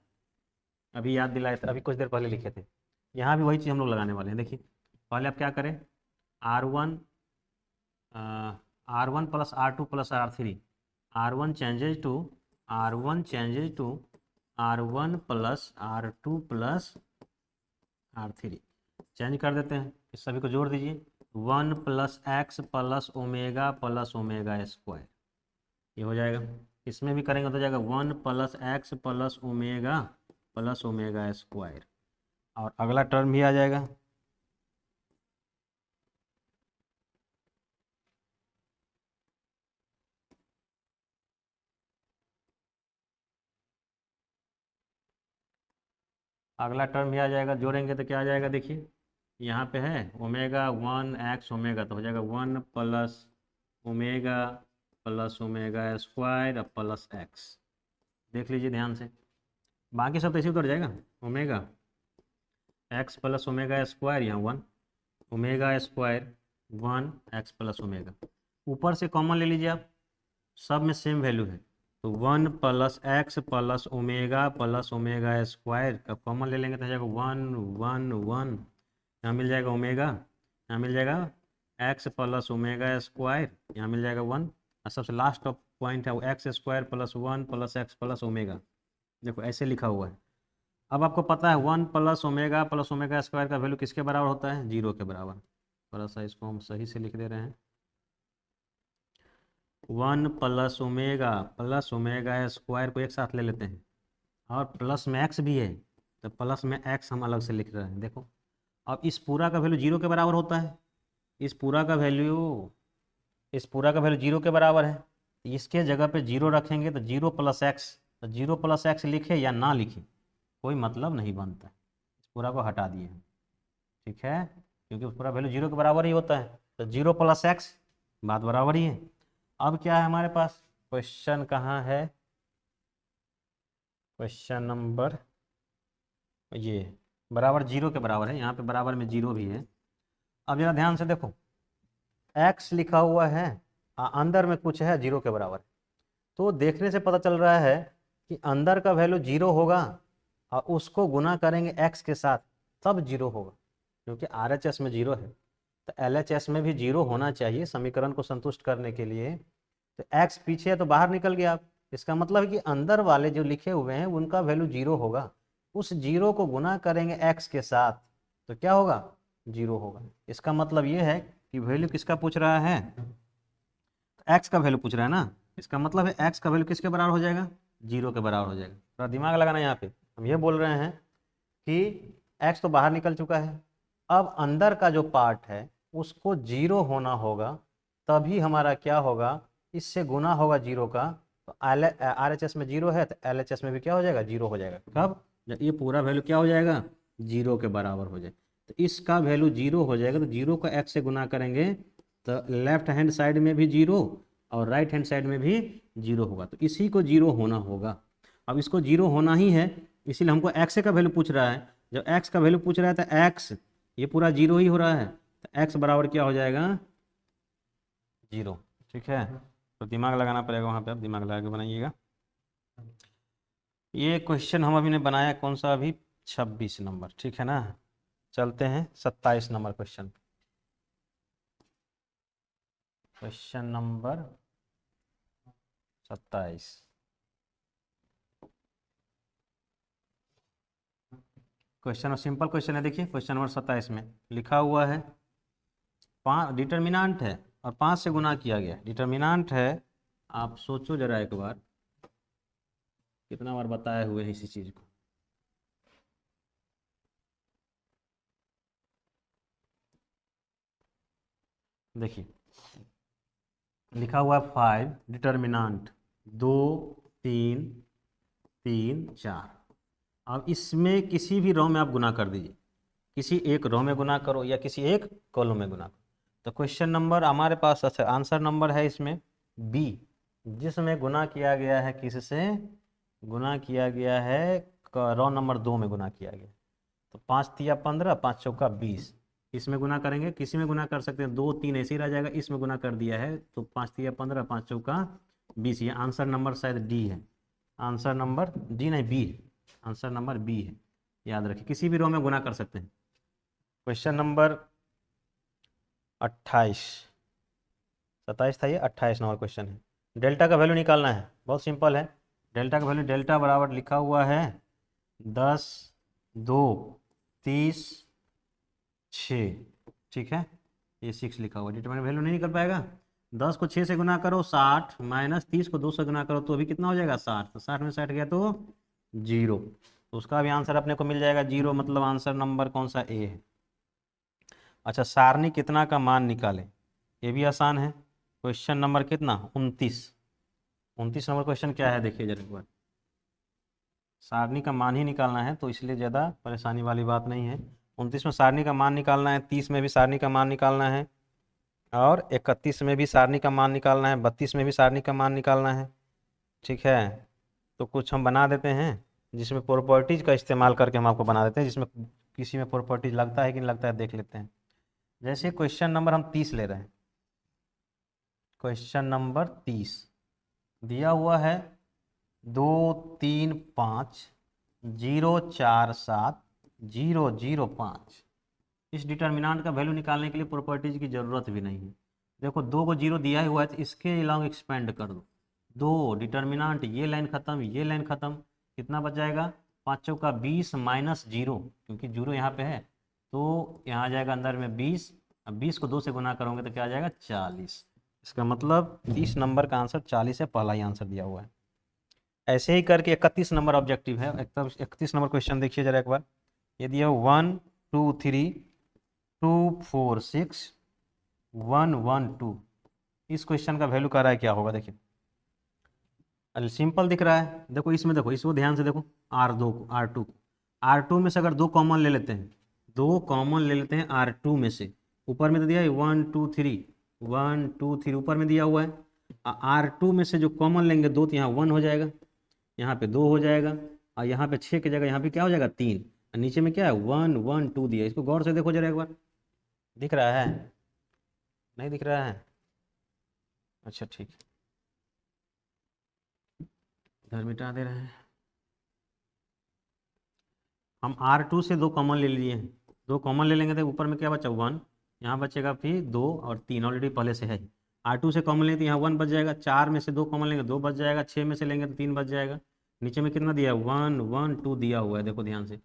अभी याद दिलाए थे, अभी कुछ देर पहले लिखे थे। यहाँ भी वही चीज़ हम लोग लगाने वाले हैं। देखिए पहले आप क्या करें, R1 R1 + R2 + R3, R1 changes to R1 + R2 + R3 change कर देते हैं। इस सभी को जोड़ दीजिए, 1 + x + ओमेगा स्क्वायर, ये हो जाएगा। इसमें भी करेंगे तो हो जाएगा 1 + x + ओमेगा स्क्वायर, और अगला टर्म भी आ जाएगा। अगला टर्म भी आ जाएगा, जोड़ेंगे तो क्या आ जाएगा, देखिए यहाँ पे है ओमेगा 1x ओमेगा, तो हो जाएगा 1 + omega omega square plus x। देख लीजिए ध्यान से, बाकी सब तो इसी उतर जाएगा। ओमेगा x + ओमेगा स्क्वायर, यहाँ 1 ओमेगा स्क्वायर 1 x + ओमेगा, ऊपर से कॉमन ले लीजिए आप, सब में सेम वैल्यू है, तो 1 + x + ओमेगा स्क्वायर का कॉमन ले लेंगे तो हो जाएगा 1 1 1, यहाँ मिल जाएगा ओमेगा, यहाँ मिल जाएगा x + ओमेगा स्क्वायर, यहाँ मिल जाएगा 1, और सबसे लास्ट पॉइंट है वो x² + 1 + x + ओमेगा। देखो ऐसे लिखा हुआ है। अब आपको पता है 1 + ओमेगा स्क्वायर का वैल्यू किसके बराबर होता है, 0 के बराबर। थोड़ा सा इसको हम सही से लिख दे रहे हैं, 1 + ओमेगा स्क्वायर को एक साथ ले लेते हैं, और प्लस में x भी है तो प्लस में x हम अलग से लिख रहे हैं। देखो अब इस पूरा का वैल्यू 0 के बराबर होता है, इस पूरा का वैल्यू 0 के बराबर है, इसके जगह पे 0 रखेंगे तो 0 + x, तो 0 + x लिखे या ना लिखे कोई मतलब नहीं बनता है, इस पूरा को हटा दिए हैं, ठीक है, क्योंकि पूरा वैल्यू 0 के बराबर ही होता है, तो 0 + x बात बराबर ही है। अब क्या है हमारे पास, क्वेश्चन कहाँ है, क्वेश्चन नंबर ये बराबर 0 के बराबर है, यहाँ पे बराबर में 0 भी है। अब जरा ध्यान से देखो, x लिखा हुआ है अंदर में कुछ है 0 के बराबर, तो देखने से पता चल रहा है कि अंदर का वैल्यू 0 होगा और उसको गुना करेंगे x के साथ तब 0 होगा, क्योंकि RHS में 0 है तो LHS में भी 0 होना चाहिए समीकरण को संतुष्ट करने के लिए। तो x पीछे है तो बाहर निकल गया, इसका मतलब है कि अंदर वाले जो लिखे हुए हैं उनका वैल्यू 0 होगा, उस 0 को गुना करेंगे x के साथ तो क्या होगा, 0 होगा। इसका मतलब ये है कि वैल्यू किसका पूछ रहा है, x का वैल्यू पूछ रहा है ना, इसका मतलब है x का वैल्यू किसके बराबर हो जाएगा, 0 के बराबर हो जाएगा। थोड़ा दिमाग लगाना, यहाँ पे हम ये बोल रहे हैं कि x तो बाहर निकल चुका है, अब अंदर का जो पार्ट है उसको 0 होना होगा, तभी हमारा क्या होगा, इससे गुना होगा 0 का, तो RHS में 0 है तो LHS में भी क्या हो जाएगा, 0 हो जाएगा। कब, जब ये पूरा वैल्यू क्या हो जाएगा, 0 के बराबर हो जाए, तो इसका वैल्यू 0 हो जाएगा, तो 0 को x से गुना करेंगे तो लेफ्ट हैंड साइड में भी 0 और राइट हैंड साइड में भी 0 होगा, तो इसी को 0 होना होगा। अब इसको 0 होना ही है, इसीलिए हमको x का वैल्यू पूछ रहा है, जब x का वैल्यू पूछ रहा है तो x ये पूरा 0 ही हो रहा है, तो x बराबर क्या हो जाएगा, 0, ठीक है। तो दिमाग लगाना पड़ेगा वहाँ पे, आप दिमाग लगा के बनाइएगा। ये क्वेश्चन हम अभी ने बनाया कौन सा, अभी 26 नंबर, ठीक है ना। चलते हैं 27 number question. Question number 27। Question simple question है, देखिए क्वेश्चन नंबर 27 में लिखा हुआ है 5 डिटर्मिनेंट है और 5 से गुना किया गया। डिटर्मिनेंट है, आप सोचो जरा एक बार, कितना बार बताए हुए हैं इसी चीज़ को। देखिए लिखा हुआ है 5 डिटर्मिनेंट 2 3 3 4। अब इसमें किसी भी रो में आप गुना कर दीजिए, किसी एक रो में गुना करो या किसी एक कॉलम में गुना करो। तो क्वेश्चन नंबर हमारे पास अच्छा आंसर नंबर है इसमें बी, जिसमें गुना किया गया है, किससे गुना किया गया है, रो नंबर 2 में गुना किया गया। तो 5 तिया 15, 5 चौका 20, इसमें गुना करेंगे, किसी में गुना कर सकते हैं, 2 3 ऐसे ही रह जाएगा, इसमें गुना कर दिया है तो 5 तिया 15, 5 चौका 20। ये आंसर नंबर शायद डी है, आंसर नंबर डी नहीं बी है, आंसर नंबर बी है, याद रखिए किसी भी रो में गुना कर सकते हैं। क्वेश्चन नंबर 28, 27 था ये, 28 नंबर क्वेश्चन है। डेल्टा का वैल्यू निकालना है, बहुत सिंपल है। डेल्टा का वैल्यू, डेल्टा बराबर लिखा हुआ है 10 2 30 6, ठीक है, ये 6 लिखा हुआ। डिटरमिनेंट वैल्यू नहीं निकल पाएगा। 10 को 6 से गुना करो 60, माइनस 30 को 2 से गुना करो तो अभी कितना हो जाएगा 60, तो 60 में 60 गया तो 0, तो उसका भी आंसर अपने को मिल जाएगा 0, मतलब आंसर नंबर कौन सा ए है। अच्छा, सारणी कितना का मान निकालें, ये भी आसान है। क्वेश्चन नंबर कितना 29, 29 नंबर क्वेश्चन क्या है देखिए जरा एक बार। सारणी का मान ही निकालना है तो इसलिए ज़्यादा परेशानी वाली बात नहीं है। 29 में सारणी का मान निकालना है, 30 में भी सारणी का मान निकालना है, और 31 में भी सारणी का मान निकालना है, 32 में भी सारणी का मान निकालना है, ठीक है। तो कुछ हम बना देते हैं जिसमें प्रॉपर्टीज का इस्तेमाल करके हम आपको बना देते हैं, जिसमें किसी में प्रॉपर्टीज लगता है कि नहीं लगता है देख लेते हैं। जैसे क्वेश्चन नंबर हम 30 ले रहे हैं, क्वेश्चन नंबर 30 दिया हुआ है 2 3 5 0 4 7 0 0 5। इस डिटर्मिनेंट का वैल्यू निकालने के लिए प्रॉपर्टीज की ज़रूरत भी नहीं है। देखो 2 को 0 दिया ही हुआ है तो इसके अलावा एक्सपेंड कर दो, 2 डिटर्मिनेंट, ये लाइन खत्म, ये लाइन खत्म, कितना बच जाएगा 5 चौका 20 माइनस 0, क्योंकि 0 यहाँ पे है तो यहाँ आ जाएगा अंदर में 20। अब 20 को 2 से गुना करोगे तो क्या आ जाएगा 40। इसका मतलब 30 नंबर का आंसर 40 है, पहला ही आंसर दिया हुआ है। ऐसे ही करके 31 नंबर ऑब्जेक्टिव है। 31 नंबर क्वेश्चन देखिए जरा एक बार। ये दिया 1 2 3 2 4 6 1 1 2। इस क्वेश्चन का वैल्यू कर रहा है क्या होगा देखिए, अरे सिंपल दिख रहा है। देखो इसमें, देखो इसको ध्यान से देखो, R2 में से अगर 2 कॉमन ले लेते हैं, 2 कॉमन ले लेते हैं R2 में से, ऊपर में तो दिया है 1 2 3 1 2 3, ऊपर में दिया हुआ है। R2 में से जो कॉमन लेंगे 2 तो यहाँ 1 हो जाएगा, यहाँ पे 2 हो जाएगा, और यहाँ पे 6 की जगह यहाँ पे क्या हो जाएगा 3, और नीचे में क्या है 1 1 2 दिया। इसको गौर से देखो जरा एक बार, दिख रहा है नहीं दिख रहा है? अच्छा ठीक है, इधर मिटा दे रहे हैं। हम R2 से 2 कॉमन ले लिए हैं, 2 कॉमन ले लेंगे तो ऊपर में क्या बचा 1, यहाँ बचेगा फिर 2 और 3 ऑलरेडी पहले से है। R2 से कॉमन लेंगे तो यहाँ 1 बच जाएगा, 4 में से 2 कॉमन लेंगे 2 बच जाएगा, 6 में से लेंगे तो 3 बच जाएगा। नीचे में कितना दिया है 1 1 2 दिया हुआ है, देखो ध्यान से।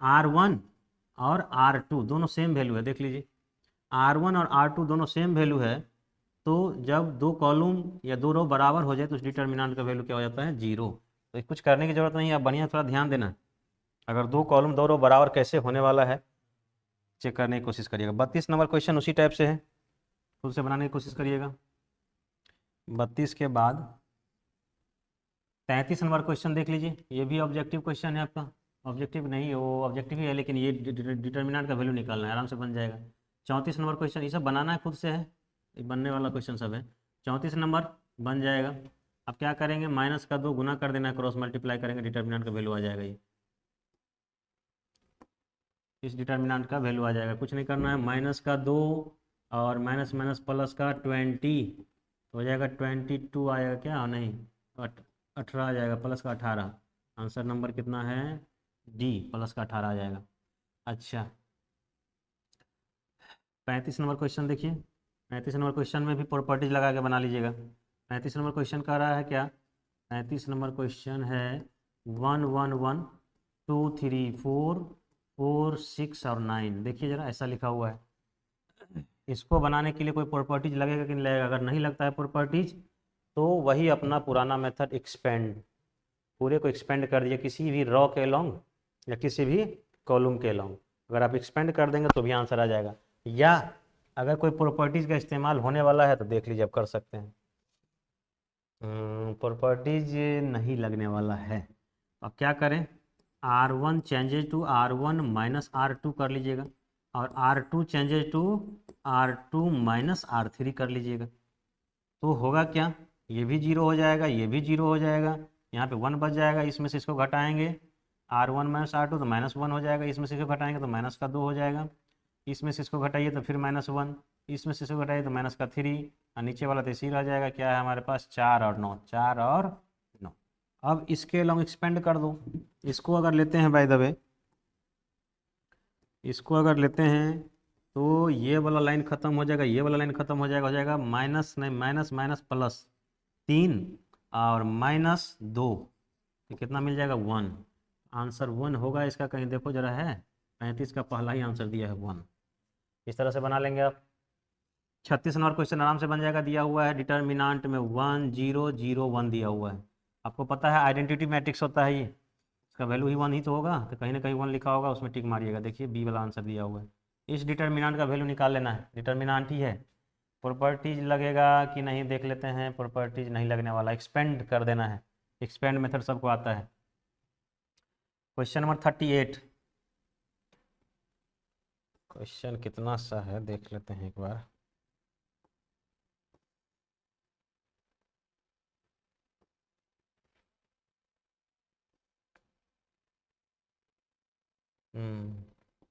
R1 और R2 दोनों सेम वैल्यू है, देख लीजिए R1 और R2 दोनों सेम वैल्यू है, तो जब 2 कॉलम या 2 रो बराबर हो जाए तो उस डिटर्मिनेंट का वैल्यू क्या हो जाता है 0। तो कुछ करने की जरूरत नहीं है, आप बढ़िया थोड़ा ध्यान देना। अगर 2 कॉलम 2 रो बराबर कैसे होने वाला है चेक करने की कोशिश करिएगा। 32 नंबर क्वेश्चन उसी टाइप से है, खुद से बनाने की कोशिश करिएगा। 32 के बाद 33 नंबर क्वेश्चन देख लीजिए, ये भी ऑब्जेक्टिव क्वेश्चन है आपका, ऑब्जेक्टिव नहीं वो ऑब्जेक्टिव ही है लेकिन ये डिटर्मिनेंट का वैल्यू निकालना है, आराम से बन जाएगा। 34 नंबर क्वेश्चन, ये सब बनाना है खुद से है, ये बनने वाला क्वेश्चन सब है। 34 नंबर बन जाएगा। अब क्या करेंगे, माइनस का 2 गुना कर देना है, क्रॉस मल्टीप्लाई करेंगे, डिटर्मिनेंट का वैल्यू आ जाएगा। ये इस डिटर्मिनेंट का वैल्यू आ जाएगा, कुछ नहीं करना है, माइनस का 2 और माइनस माइनस प्लस का 20 हो जाएगा, 22 आएगा क्या, नहीं 18 आ जाएगा, प्लस का 18। आंसर नंबर कितना है डी, प्लस का 18 आ जाएगा। अच्छा 35 नंबर क्वेश्चन देखिए, 35 नंबर क्वेश्चन में भी प्रॉपर्टीज लगा के बना लीजिएगा। 35 नंबर क्वेश्चन कह रहा है क्या? 35 नंबर क्वेश्चन है 1 1 1 2 3 4 4 6 और 9। देखिए जरा ऐसा लिखा हुआ है। इसको बनाने के लिए कोई प्रॉपर्टीज लगेगा कि नहीं लगेगा? अगर नहीं लगता है प्रॉपर्टीज तो वही अपना पुराना मेथड एक्सपेंड, पूरे को एक्सपेंड कर दिए किसी भी रॉ के लॉन्ग या किसी भी कॉलम के लॉन्ग। अगर आप एक्सपेंड कर देंगे तो भी आंसर आ जाएगा। या अगर कोई प्रॉपर्टीज़ का इस्तेमाल होने वाला है तो देख लीजिए, आप कर सकते हैं। प्रॉपर्टीज नहीं लगने वाला है। अब क्या करें? R1 changes to R1 minus R2 कर लीजिएगा, और R2 changes to R2 minus R3 कर लीजिएगा। तो होगा क्या? ये भी जीरो हो जाएगा, ये भी जीरो हो जाएगा, यहाँ पे 1 बच जाएगा। इसमें से इसको घटाएंगे R1 माइनस R2 तो -1 हो जाएगा, इसमें से इसको घटाएंगे तो माइनस का 2 हो जाएगा, इसमें से इसको घटाइए तो फिर -1, इसमें से इसको घटाइए तो माइनस का 3, और नीचे वाला तो इसी रह जाएगा। क्या है हमारे पास? 4 और 9, 4 और 9। अब इसके लॉन्ग एक्सपेंड कर दो। इसको अगर लेते हैं बाय द वे, इसको अगर लेते हैं तो ये वाला लाइन खत्म हो जाएगा, ये वाला लाइन खत्म हो जाएगा माइनस, नहीं माइनस माइनस प्लस 3 और -2, तो कितना मिल जाएगा? 1। आंसर 1 होगा इसका, कहीं देखो जरा है। 35 का पहला ही आंसर दिया है 1। इस तरह से बना लेंगे आप। 36 नंबर क्वेश्चन आराम से बन जाएगा। दिया हुआ है डिटर्मिनांट में 1 0 0 1 दिया हुआ है। आपको पता है आइडेंटिटी मैट्रिक्स होता है ये, इसका वैल्यू ही 1 ही तो होगा, तो कहीं ना कहीं 1 लिखा होगा, उसमें टिक मारिएगा। देखिए बी वाला आंसर दिया हुआ है। इस डिटर्मिनांट का वैल्यू निकाल लेना है, डिटर्मिनांट ही है। प्रॉपर्टीज लगेगा कि नहीं देख लेते हैं। प्रॉपर्टीज नहीं लगने वाला, एक्सपेंड कर देना है। एक्सपेंड मेथड सबको आता है। Question number 38। क्वेश्चन कितना सा है देख लेते हैं एक बार। हम्म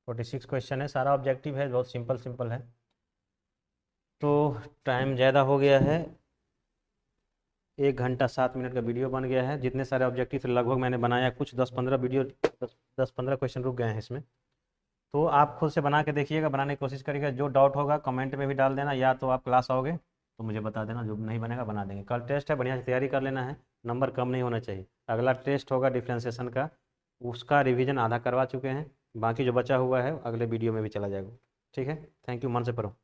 46 क्वेश्चन है, सारा ऑब्जेक्टिव है, बहुत सिंपल सिंपल है। तो टाइम ज़्यादा हो गया है, 1 घंटा 7 मिनट का वीडियो बन गया है। जितने सारे ऑब्जेक्टिव थे लगभग मैंने बनाया, कुछ 10-15 वीडियो 10-15 क्वेश्चन रुक गए हैं इसमें। तो आप खुद से बना के देखिएगा, बनाने की कोशिश करिएगा। जो डाउट होगा कमेंट में भी डाल देना, या तो आप क्लास आओगे तो मुझे बता देना, जो नहीं बनेगा बना देंगे। कल टेस्ट है, बढ़िया से तैयारी कर लेना है, नंबर कम नहीं होना चाहिए। अगला टेस्ट होगा डिफ्रेंशिएशन का, उसका रिवीजन आधा करवा चुके हैं, बाकी जो बचा हुआ है अगले वीडियो में भी चला जाएगा। ठीक है, थैंक यू, मन से पढ़ो।